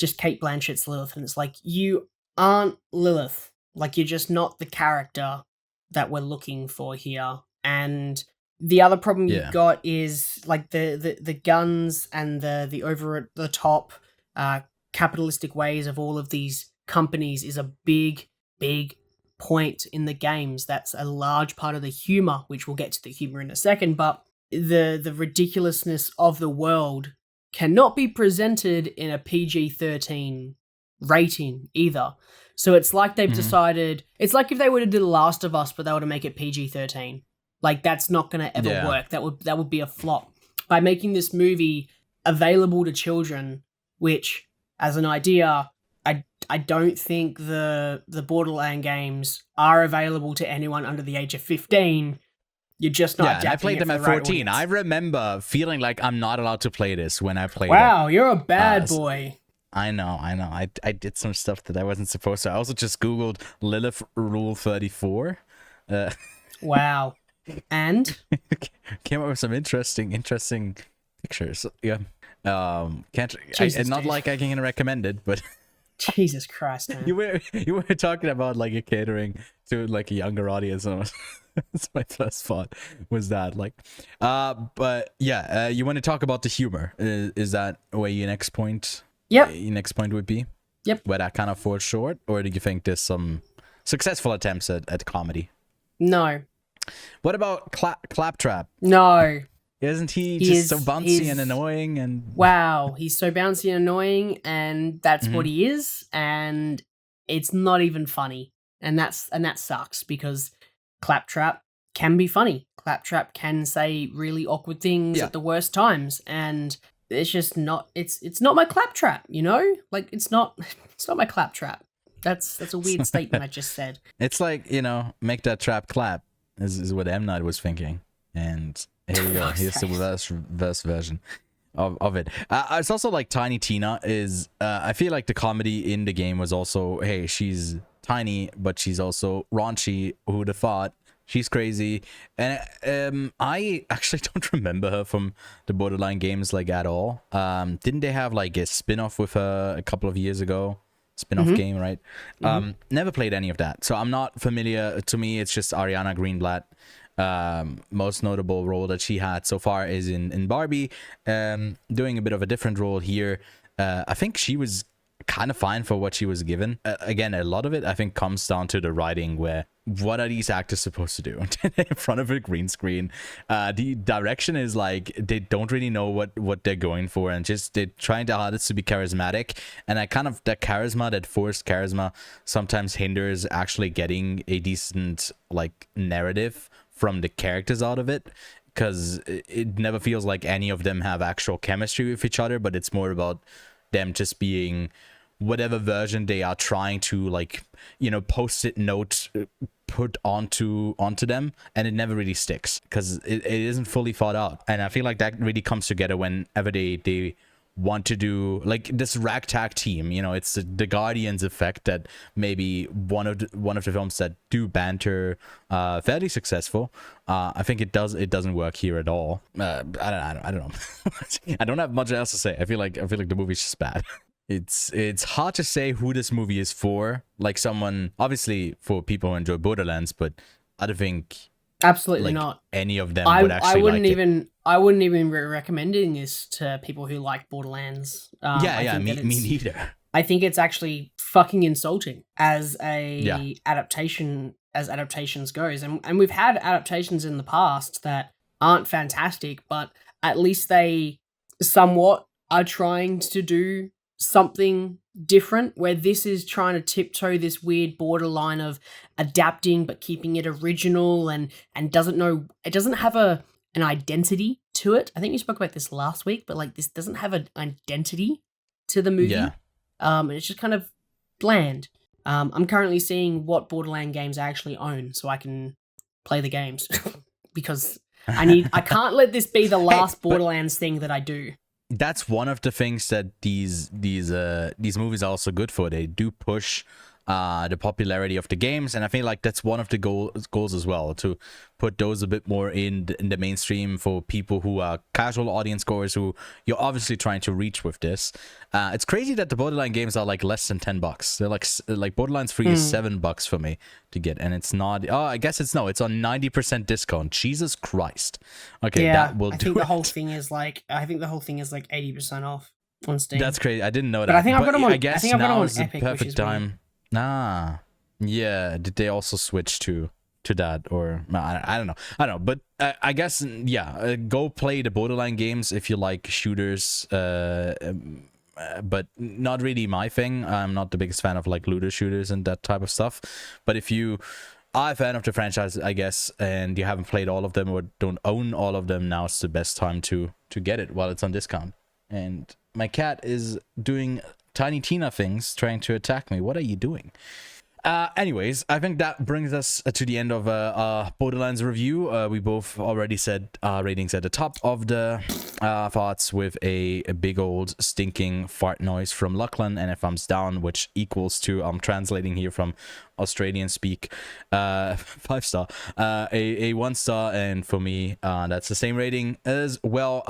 just Cate Blanchett's Lilith, and it's like, you aren't Lilith. Like, you're just not the character that we're looking for here. And the other problem you've got is like the guns and the over the top capitalistic ways of all of these companies is a big point in the games. That's a large part of the humor, which we'll get to the humor in a second, but the ridiculousness of the world cannot be presented in a PG-13 rating either. So it's like they've decided, it's like if they would have did The Last of Us, but they were to make it PG-13. Like, that's not going to ever work. That would be a flop. By making this movie available to children, which, as an idea, I don't think the Borderlands games are available to anyone under the age of 15. You're just not adapting. I played them at 14. Right, I remember feeling like I'm not allowed to play this when I played it. Wow, you're a bad boy. I know. I did some stuff that I wasn't supposed to. I also just Googled Lilith Rule 34. Wow. And? Came up with some interesting pictures. Yeah. It's not like I can recommend it, but... Jesus Christ, man. You were talking about like a catering to like a younger audience, and that's my first thought was that but yeah, you want to talk about the humor? Is that where your next point? Yep. Your next point would be? Yep. Where that kind of falls short, or do you think there's some successful attempts at comedy? No. What about Claptrap? No. Isn't he just so bouncy and annoying? And wow, he's so bouncy and annoying, and that's what he is, and it's not even funny, and that sucks because Claptrap can be funny. Claptrap can say really awkward things at the worst times, and it's just not. It's not my Claptrap, you know. Like it's not my Claptrap. That's a weird statement I just said. It's like, make that trap clap is what M. Night was thinking, and. Here you go. Here's the reverse version of it. It's also like Tiny Tina is. I feel like the comedy in the game was also, hey, she's tiny, but she's also raunchy. Who'd have thought? She's crazy, and I actually don't remember her from the Borderlands games like at all. Didn't they have like a spin-off with her a couple of years ago? Spin-off game, right? Never played any of that, so I'm not familiar. To me, it's just Ariana Greenblatt. Most notable role that she had so far is in Barbie, doing a bit of a different role here. I think she was kind of fine for what she was given. Again, a lot of it I think comes down to the writing, where what are these actors supposed to do in front of a green screen? The direction is like they don't really know what they're going for, and just they're trying their hardest to be charismatic, and that charisma, that forced charisma, sometimes hinders actually getting a decent like narrative from the characters out of it, because it never feels like any of them have actual chemistry with each other, but it's more about them just being whatever version they are trying to post-it note put onto them, and it never really sticks because it isn't fully thought out. And I feel like that really comes together whenever they want to do like this ragtag team. It's the Guardians effect, that maybe one of the films that do banter fairly successful. I think it doesn't work here at all. I don't know. I don't have much else to say. I feel like the movie's just bad. It's hard to say who this movie is for. Like, someone, obviously for people who enjoy Borderlands, but I don't think absolutely not any of them would actually I wouldn't even be recommending this to people who like Borderlands. Me neither. I think it's actually fucking insulting as adaptation, as adaptations goes. And we've had adaptations in the past that aren't fantastic, but at least they somewhat are trying to do something different, where this is trying to tiptoe this weird borderline of adapting but keeping it original, and it doesn't have an identity to it. I think we spoke about this last week, but like, this doesn't have an identity to the movie. And it's just kind of bland. I'm currently seeing what Borderlands games I actually own so I can play the games because I can't let this be the last Borderlands thing that I do. That's one of the things that these movies are also good for. They do push the popularity of the games, and I feel like that's one of the goals as well, to put those a bit more in the mainstream for people who are casual audience goers, who you're obviously trying to reach with this. It's crazy that the Borderlands games are like less than $10. They're like Borderlands 3 is $7 for me to get, and it's not. Oh, I guess it's on 90% discount. Jesus Christ. Okay, that will do. I think the whole thing is like 80% off on Steam. That's crazy. I didn't know that. But I think I've got them on. I guess I think I've got them now on is the Epic, perfect time. Yeah. Did they also switch to that, or I don't know. But I guess go play the Borderlands games if you like shooters. but not really my thing. I'm not the biggest fan of like looter shooters and that type of stuff. But if you are a fan of the franchise, I guess, and you haven't played all of them or don't own all of them, now it's the best time to get it while it's on discount. And my cat is doing Tiny Tina things, trying to attack me. What are you doing? Anyways, I think that brings us to the end of our Borderlands review. We both already said ratings at the top of the thoughts, with a big old stinking fart noise from Lachlan and a thumbs down, which equals to, I'm translating here from Australian speak, 5-star, a 1-star, and for me, that's the same rating as well.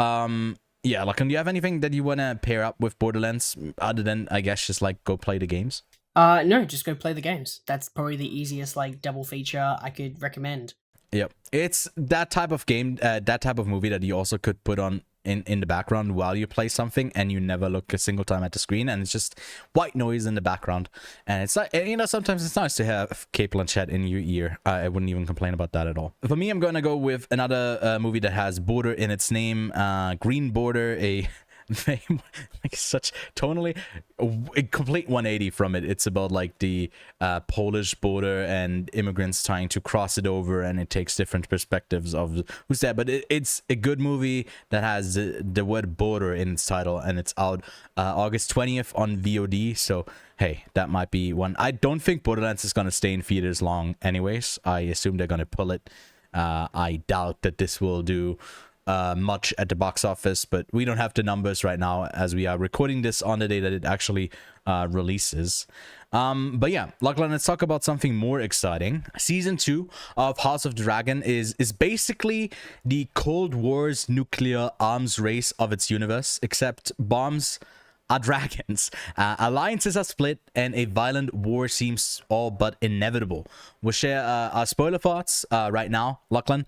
Yeah, Lachlan, do you have anything that you want to pair up with Borderlands other than, I guess, just like go play the games? No, just go play the games. That's probably the easiest like double feature I could recommend. Yep, it's that type of game, that type of movie that you also could put on in the background while you play something, and you never look a single time at the screen, and it's just white noise in the background. And it's like, you know, sometimes it's nice to have Cape Blanchett in your ear. I wouldn't even complain about that at all. For me, I'm gonna go with another movie that has border in its name, Green Border, a like such tonally a complete 180 from it. It's about like the Polish border and immigrants trying to cross it over, and it takes different perspectives of who's there. But it's a good movie that has the word border in its title, and it's out August 20th on VOD. So hey, that might be one. I don't think Borderlands is gonna stay in theaters long anyways. I assume they're gonna pull it. I doubt that this will do much at the box office, but we don't have the numbers right now as we are recording this on the day that it actually releases. But yeah, Lachlan, let's talk about something more exciting. Season 2 of House of Dragon is basically the Cold War's nuclear arms race of its universe, except bombs are dragons. Alliances are split, and a violent war seems all but inevitable. We'll share our spoiler thoughts right now. Lachlan,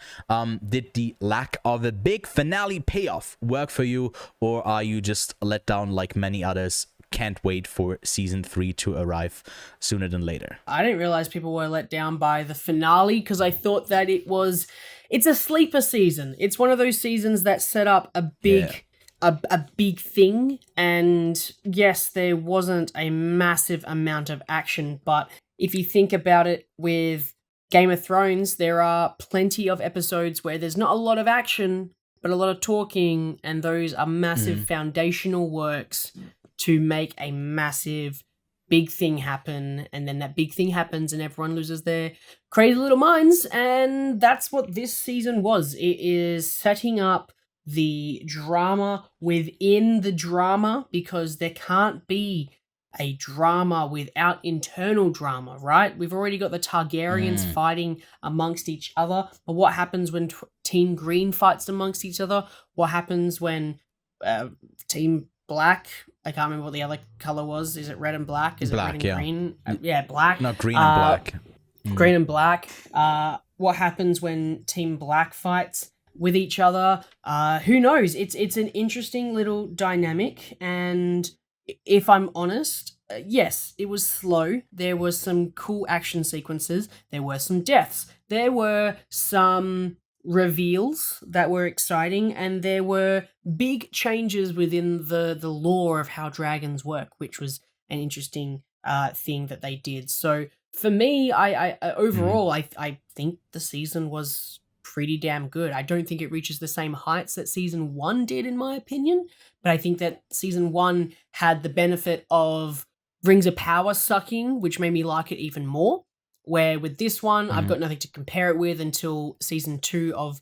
did the lack of a big finale payoff work for you, or are you just let down like many others? Can't wait for season 3 to arrive sooner than later. I didn't realize people were let down by the finale, because I thought that it's a sleeper season. It's one of those seasons that set up a big a big thing, and yes, there wasn't a massive amount of action, but if you think about it, with Game of Thrones, there are plenty of episodes where there's not a lot of action but a lot of talking, and those are massive foundational works to make a massive big thing happen, and then that big thing happens and everyone loses their crazy little minds, and that's what this season was. It is setting up the drama within the drama, because there can't be a drama without internal drama, right? We've already got the Targaryens fighting amongst each other, but what happens when Team Green fights amongst each other? What happens when Team Black, I can't remember what the other color was. Is it red and black? Is black, it red and green? Yeah, black. Not green and black. Green and black. What happens when Team Black fights with each other? Who knows? It's an interesting little dynamic, and if I'm honest, yes, it was slow. There was some cool action sequences. There were some deaths. There were some reveals that were exciting, and there were big changes within the lore of how dragons work, which was an interesting thing that they did. So for me, I overall, I think the season was pretty damn good. I don't think it reaches the same heights that season 1 did, in my opinion, but I think that season 1 had the benefit of Rings of Power sucking, which made me like it even more, where with this one, I've got nothing to compare it with until season 2 of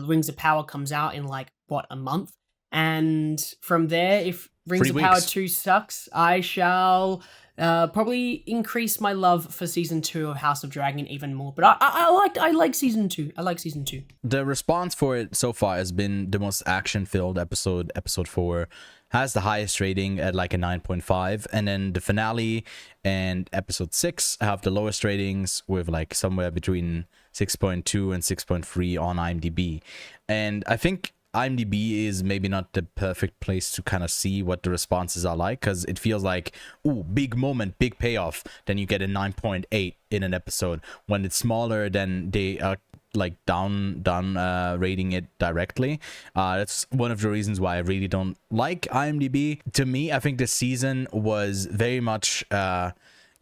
Rings of Power comes out in like, a month? And from there, if Rings of Power 2 sucks, I shall probably increase my love for season 2 of House of Dragon even more. But I like season 2. I like season 2. The response for it so far has been the most action-filled episode. Episode 4 has the highest rating at like a 9.5, and then the finale and episode 6 have the lowest ratings with like somewhere between 6.2 and 6.3 on IMDb. And I think IMDb is maybe not the perfect place to kind of see what the responses are like, because it feels like, ooh, big moment, big payoff, then you get a 9.8 in an episode. When it's smaller, then they are like down rating it directly. That's one of the reasons why I really don't like IMDb. To me, I think this season was very much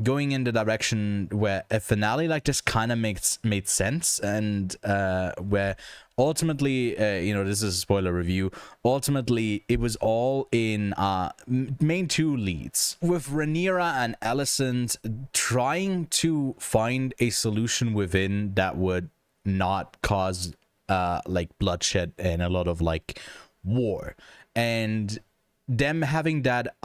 going in the direction where a finale like this kind of made sense, and where ultimately, this is a spoiler review, ultimately it was all in main two leads, with Rhaenyra and Alicent trying to find a solution within that would not cause like bloodshed and a lot of like war, and them having that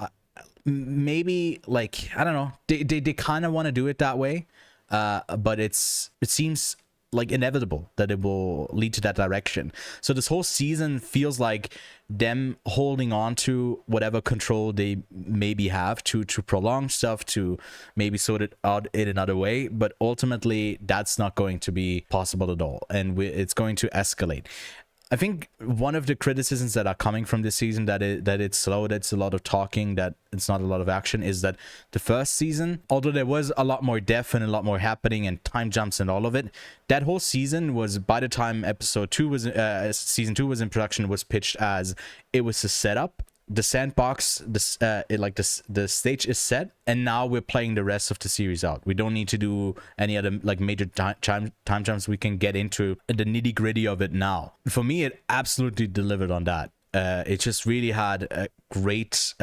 maybe like, I don't know, they kind of want to do it that way, but it seems like inevitable that it will lead to that direction. So this whole season feels like them holding on to whatever control they maybe have to prolong stuff, to maybe sort it out in another way, but ultimately that's not going to be possible at all, and it's going to escalate. I think one of the criticisms that are coming from this season, that it's slow, that it's a lot of talking, that it's not a lot of action, is that the first season, although there was a lot more depth and a lot more happening and time jumps and all of it, that whole season was, by the time season 2 was in production, was pitched as it was a setup. The sandbox, the stage is set, and now we're playing the rest of the series out. We don't need to do any other like major time jumps. We can get into the nitty gritty of it now. For me, it absolutely delivered on that. It just really had a great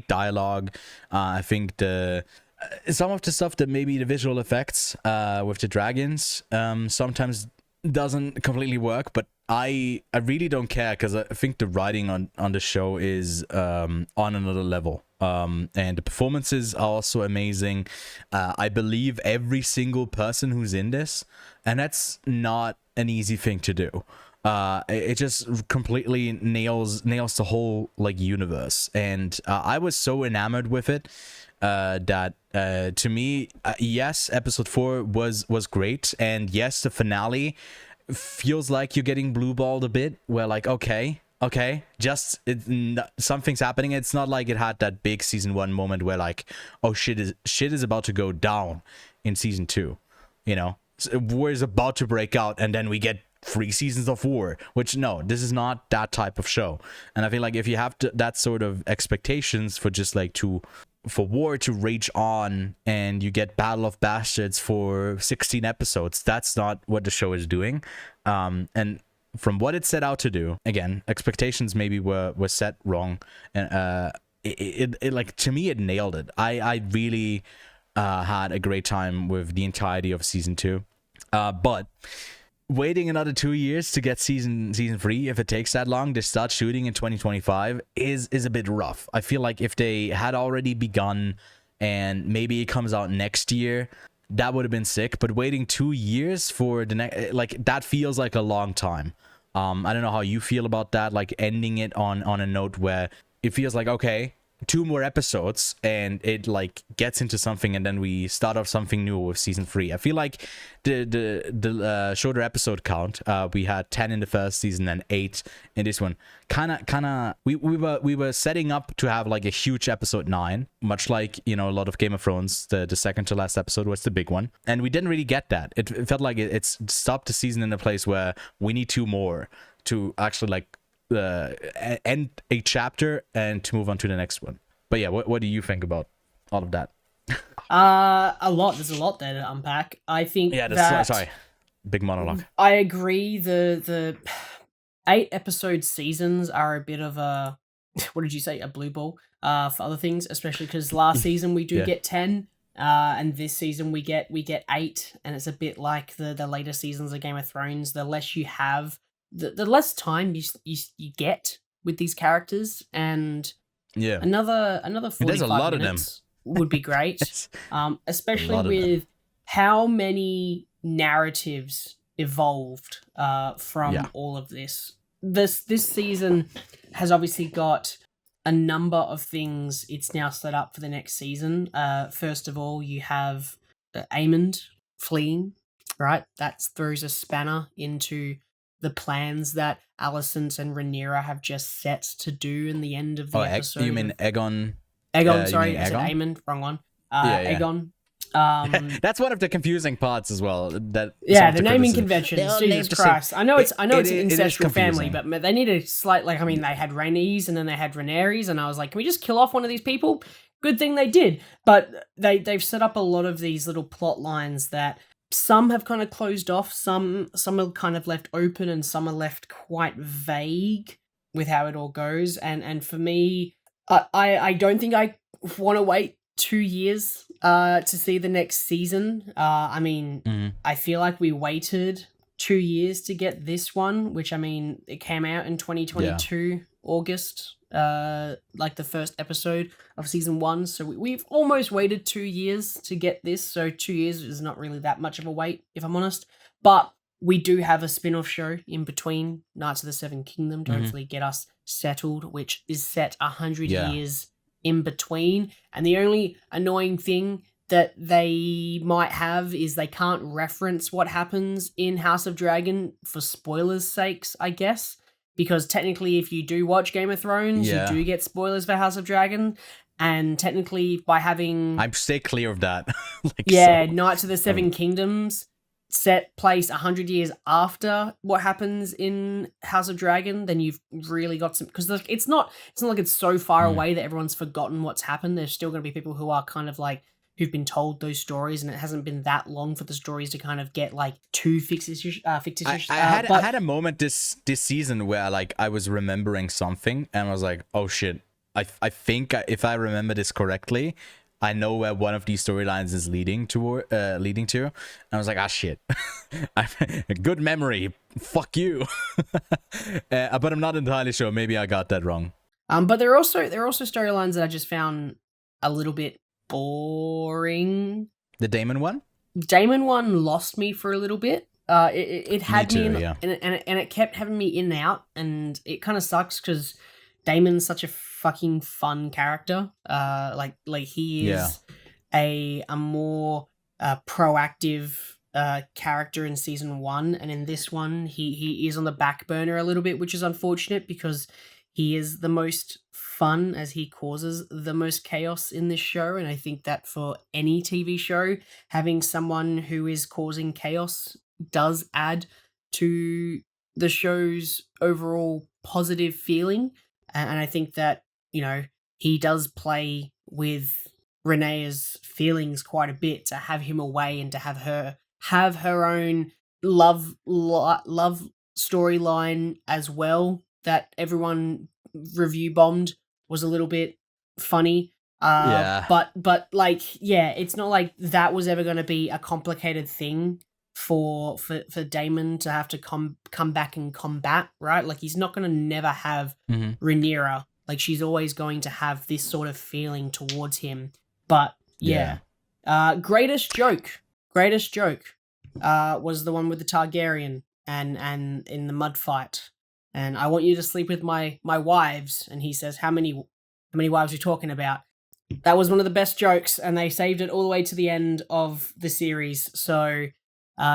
dialogue. I think some of the stuff that maybe the visual effects with the dragons sometimes doesn't completely work, but I really don't care, because I think the writing on the show is on another level, and the performances are also amazing. I believe every single person who's in this, and that's not an easy thing to do. It just completely nails the whole like universe, and I was so enamored with it that to me, yes, episode 4 was great, and yes, the finale feels like you're getting blue balled a bit, where like, okay, just something's happening. It's not like it had that big season 1 moment where like, oh, shit is about to go down in season 2, war is about to break out, and then we get 3 seasons of war, which, no, this is not that type of show. And I feel like if you have that sort of expectations for just like for war to rage on, and you get Battle of Bastards for 16 episodes, that's not what the show is doing. And from what it set out to do, again, expectations maybe were set wrong, and it like, to me, it nailed it. I really had a great time with the entirety of season 2, but waiting another 2 years to get season 3, if it takes that long to start shooting in 2025, is a bit rough. I feel like if they had already begun and maybe it comes out next year, that would have been sick. But waiting 2 years for the next, like, that feels like a long time. I don't know how you feel about that, like ending it on a note where it feels like, okay, 2 more episodes and it like gets into something, and then we start off something new with season 3. I feel like the shorter episode count, we had 10 in the first season and 8 in this one, kind of we were setting up to have like a huge episode 9, much like, a lot of Game of Thrones. The second to last episode was the big one, and we didn't really get that. It felt like it stopped the season in a place where we need 2 more to actually like end a chapter and to move on to the next one. But yeah, what do you think about all of that? A lot. There's a lot there to unpack. I think sorry, big monologue. I agree. The 8 episode seasons are a bit of a, what did you say, a blue ball for other things, especially because last season we do get 10, and this season we get 8, and it's a bit like the later seasons of Game of Thrones. The less you have, the less time you get with these characters, and another 45 minutes would be great. Especially with how many narratives evolved from all of this. This season has obviously got a number of things it's now set up for the next season. First of all, you have Aemond fleeing, right? That throws a spanner into the plans that Alicent and Rhaenyra have just set to do in the end of the episode. You mean Aegon? Sorry, I said Aemond, wrong one. Aegon That's one of the confusing parts as well. The naming conventions. Jesus Christ! I know it's an ancestral family, but they need a slight they had Rhaenys and then they had Rhaenyra's, and I was like, can we just kill off one of these people? Good thing they did, but they've set up a lot of these little plot lines that some have kind of closed off, some are kind of left open, and some are left quite vague with how it all goes. And for me, I don't think I want to wait 2 years to see the next season. I feel like we waited 2 years to get this one, which it came out in 2022 August, the first episode of season 1. So we've almost waited 2 years to get this. So 2 years is not really that much of a wait, if I'm honest. But we do have a spin-off show in between Knights of the Seven Kingdom to hopefully get us settled, which is set 100 years in between. And the only annoying thing that they might have is they can't reference what happens in House of Dragon for spoilers' sakes, I guess. Because technically, if you do watch Game of Thrones, you do get spoilers for House of Dragon. And technically, by having... I'm stay clear of that. Knights of the Seven Kingdoms set place 100 years after what happens in House of Dragon, then you've really got some... Because it's not like it's so far away that everyone's forgotten what's happened. There's still going to be people who are kind of who've been told those stories, and it hasn't been that long for the stories to kind of get too fictitious. I had a moment this season where I was remembering something and I was like, oh shit, I think if I remember this correctly, I know where one of these storylines is leading to. And I was like, ah shit, good memory, fuck you. But I'm not entirely sure. Maybe I got that wrong. But there are also storylines that I just found a little bit boring. The Daemon one lost me for a little bit. It had me and it kept having me in and out, and it kind of sucks because Daemon's such a fucking fun character. He is a more proactive character in season 1, and in this one he is on the back burner a little bit, which is unfortunate because he is the most fun as he causes the most chaos in this show. And I think that for any TV show, having someone who is causing chaos does add to the show's overall positive feeling. And I think that, he does play with Rhaenyra's feelings quite a bit, to have him away and to have her own love storyline as well, that everyone review bombed was a little bit funny. But it's not like that was ever going to be a complicated thing for Daemon to have to come back and combat, right? He's not going to never have Rhaenyra. She's always going to have this sort of feeling towards him. But greatest joke was the one with the Targaryen and in the mud fight. And I want you to sleep with my wives. And he says, how many wives are you talking about? That was one of the best jokes, and they saved it all the way to the end of the series. So,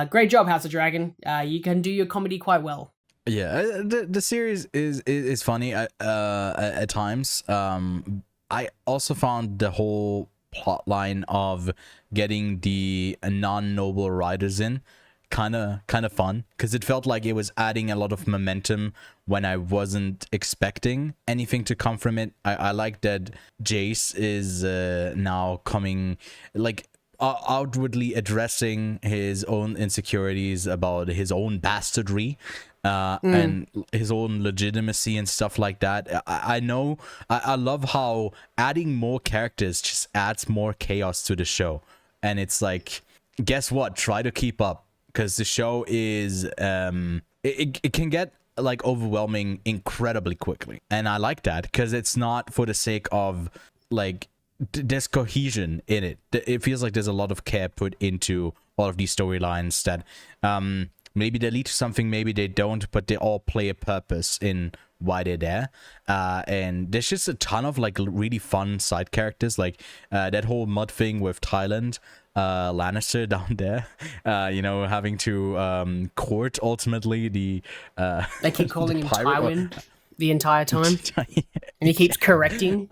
great job, House of Dragon. You can do your comedy quite well. Yeah, the series is funny at times. I also found the whole plot line of getting the non-noble riders in kind of fun, because it felt like it was adding a lot of momentum when I wasn't expecting anything to come from it. I like that Jace is now coming, outwardly addressing his own insecurities about his own bastardry and his own legitimacy and stuff like that. I know I love how adding more characters just adds more chaos to the show, and it's like, guess what, try to keep up, because the show is it can get overwhelming incredibly quickly, and I like that because it's not for the sake of there's cohesion in it. It feels like there's a lot of care put into all of these storylines that maybe they lead to something, maybe they don't, but they all play a purpose in why they're there. And there's just a ton of really fun side characters, that whole mud thing with Thailand Lannister down there, having to court ultimately the they keep calling him Tywin the entire time, and he keeps correcting.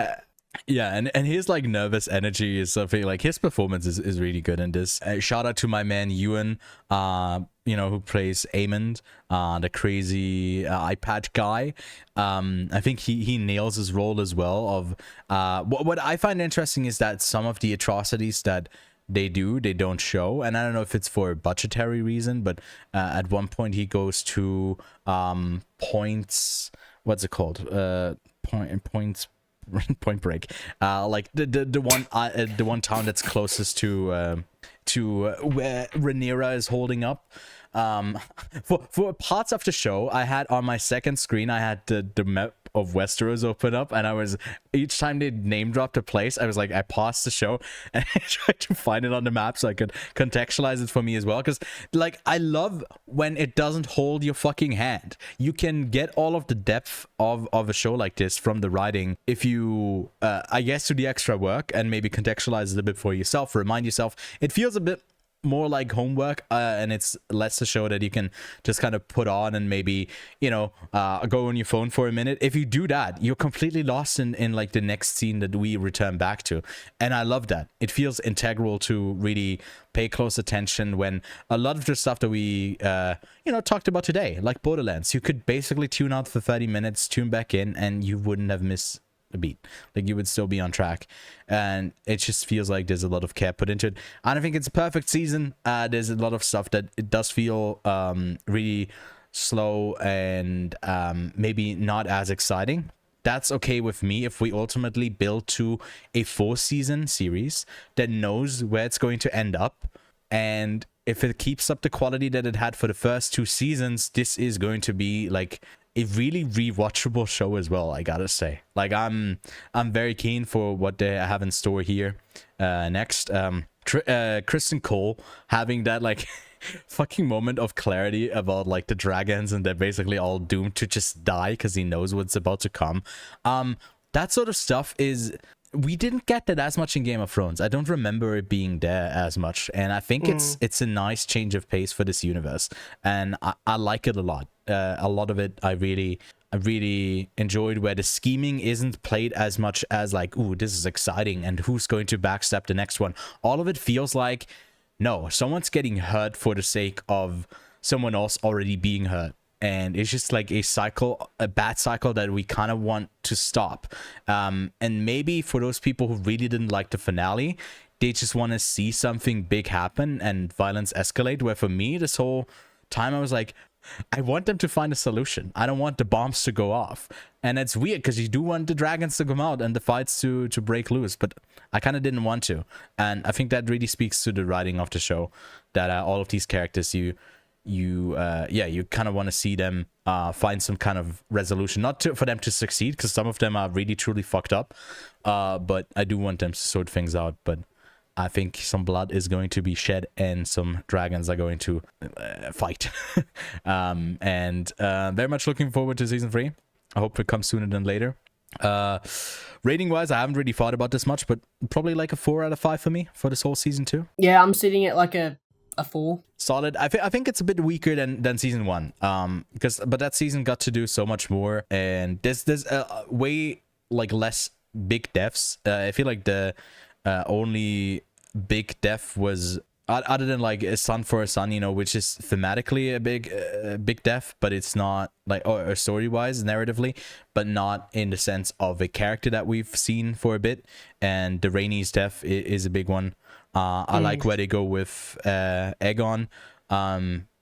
Yeah, and his like nervous energy is something like his performance is really good in this. Shout out to my man Ewan, who plays Amond, the crazy eye patch guy. I think he nails his role as well. Of what I find interesting is that some of the atrocities that they don't show, and I don't know if it's for a budgetary reason, but at one point he goes to points. What's it called? Points. Point Break, like the one town that's closest to where Rhaenyra is holding up. For parts of the show, I had on my second screen, I had the map of Westeros open up, and I was, each time they name dropped a place, I was like, I paused the show and I tried to find it on the map so I could contextualize it for me as well, because like I love when it doesn't hold your fucking hand. You can get all of the depth of a show like this from the writing if you I guess do the extra work and maybe contextualize it a bit for yourself, remind yourself. It feels a bit more like homework, and it's less a show that you can just kind of put on and maybe go on your phone for a minute. If you do that, you're completely lost in like the next scene that we return back to, and I love that. It feels integral to really pay close attention when a lot of the stuff that we talked about today, like Borderlands, you could basically tune out for 30 minutes, tune back in, and you wouldn't have missed a beat. Like you would still be on track, and it just feels like there's a lot of care put into it. I don't think it's a perfect season. There's a lot of stuff that it does feel really slow and maybe not as exciting. That's okay with me if we ultimately build to a 4-season series that knows where it's going to end up, and if it keeps up the quality that it had for the first 2 seasons, this is going to be like a really rewatchable show as well, I gotta say. Like I'm very keen for what they have in store here next. Kristen Cole having that like fucking moment of clarity about like the dragons, and they're basically all doomed to just die because he knows what's about to come. That sort of stuff is, we didn't get that as much in Game of Thrones. I don't remember it being there as much, and I think it's a nice change of pace for this universe, and I like it a lot. A lot of it I really enjoyed, where the scheming isn't played as much as like, ooh, this is exciting and who's going to backstab the next one. All of it feels like, no, someone's getting hurt for the sake of someone else already being hurt. And it's just like a bad cycle that we kind of want to stop. And maybe for those people who really didn't like the finale, they just want to see something big happen and violence escalate. Where for me, this whole time I was like, I want them to find a solution. I don't want the bombs to go off. And it's weird because you do want the dragons to come out and the fights to break loose, but I kind of didn't want to. And I think that really speaks to the writing of the show, that all of these characters, you kind of want to see them find some kind of resolution, not for them to succeed, because some of them are really truly fucked up, but I do want them to sort things out. But I think some blood is going to be shed and some dragons are going to fight. And very much looking forward to season 3. I hope it comes sooner than later. Rating wise, I haven't really thought about this much, but probably like a 4 out of 5 for me for this whole season 2. Yeah, I'm sitting at like a 4. Solid. I think it's a bit weaker than season 1, but that season got to do so much more, and there's way like less big deaths. I feel like the only big death was, other than like a son for a son, which is thematically a big death, but it's not like, or story wise, narratively, but not in the sense of a character that we've seen for a bit. And the Rhaenys death is a big one. I like where they go with Aegon,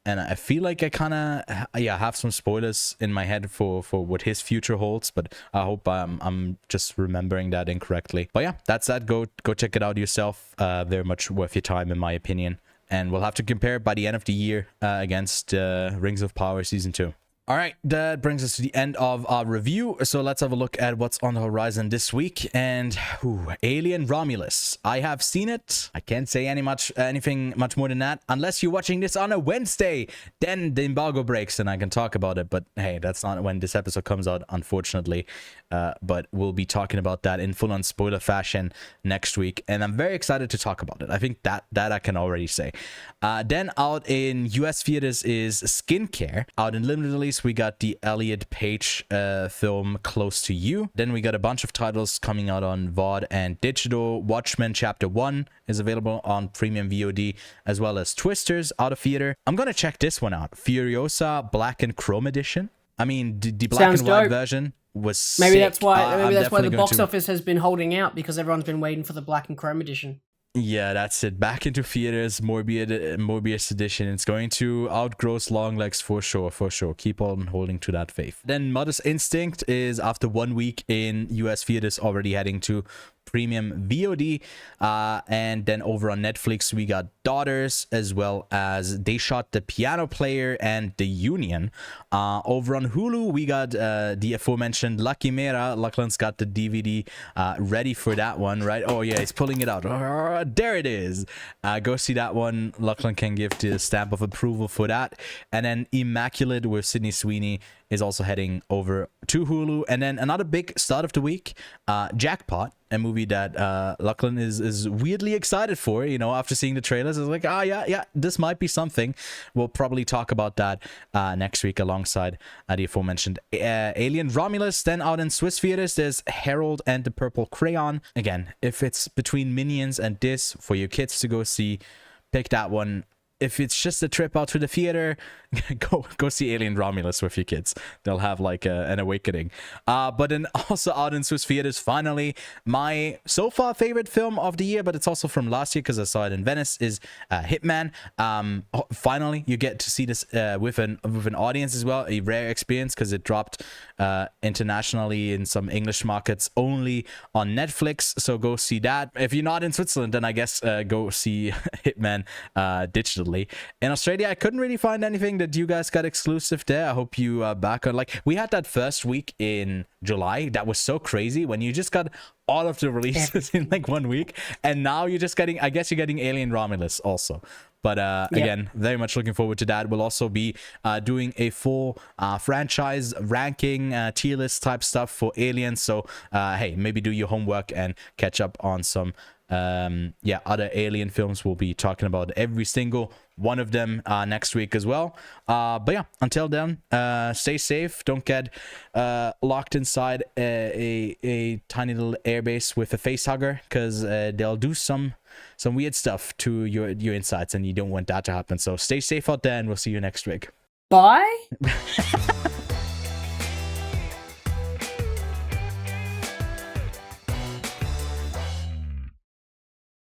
and I feel like I kind of have some spoilers in my head for what his future holds, but I hope I'm just remembering that incorrectly. But yeah, that's that. Go check it out yourself. Very much worth your time, in my opinion. And we'll have to compare it by the end of the year against Rings of Power Season 2. All right, that brings us to the end of our review. So let's have a look at what's on the horizon this week. And Alien Romulus. I have seen it. I can't say anything much more than that. Unless you're watching this on a Wednesday, then the embargo breaks and I can talk about it. But hey, that's not when this episode comes out, unfortunately. But we'll be talking about that in full-on spoiler fashion next week. And I'm very excited to talk about it. I think that I can already say. Then out in US theaters is Skincare. Out in limited release release, we got the Elliot Page film Close to You. Then we got a bunch of titles coming out on VOD and digital. Watchmen Chapter 1 is available on premium VOD, as well as Twisters out of theater. I'm gonna check this one out. Furiosa Black and Chrome Edition. I mean, the black Sounds and white dope. version was Maybe sick. that's why. Maybe that's why the box to... office has been holding out, because everyone's been waiting for the black and chrome edition. Yeah, that's it. Back into theaters, Morbius edition. It's going to outgross Longlegs for sure, for sure. Keep on holding to that faith. Then Mother's Instinct is, after 1 week in US theaters, already heading to premium VOD. And then over on Netflix, we got Daughters, as well as They Shot the Piano Player and The Union. Over on Hulu, we got the aforementioned La Chimera. Lachlan's got the DVD ready for that one, right? Oh yeah, he's pulling it out. There it is. Go see that one. Lachlan can give the stamp of approval for that. And then Immaculate with Sydney Sweeney is also heading over to Hulu. And then another big start of the week, Jackpot, a movie that Lachlan is weirdly excited for, you know, after seeing the trailers. It's like, yeah, this might be something. We'll probably talk about that next week alongside the aforementioned Alien Romulus. Then out in Swiss theaters, there's Harold and the Purple Crayon. Again, if it's between Minions and this for your kids to go see, pick that one. If it's just a trip out to the theater, go see Alien Romulus with your kids. They'll have like an awakening. But then also out in Swiss theaters, finally, my so far favorite film of the year, but it's also from last year because I saw it in Venice, is Hitman. Finally, you get to see this with an audience as well. A rare experience because it dropped internationally in some English markets only on Netflix. So go see that. If you're not in Switzerland, then I guess go see Hitman digitally. In Australia, I couldn't really find anything that you guys got exclusive there. I hope you are back on. Like, we had that first week in July that was so crazy when you just got all of the releases in like 1 week, and now you're just getting, I guess you're getting Alien Romulus also. But again, very much looking forward to that. We'll also be doing a full franchise ranking, tier list type stuff for Aliens. So hey, maybe do your homework and catch up on some other Alien films. We'll be talking about every single one of them next week as well. But yeah, until then, stay safe. Don't get locked inside a tiny little airbase with a face hugger, because they'll do some weird stuff to your insides, and you don't want that to happen. So stay safe out there, and we'll see you next week. Bye.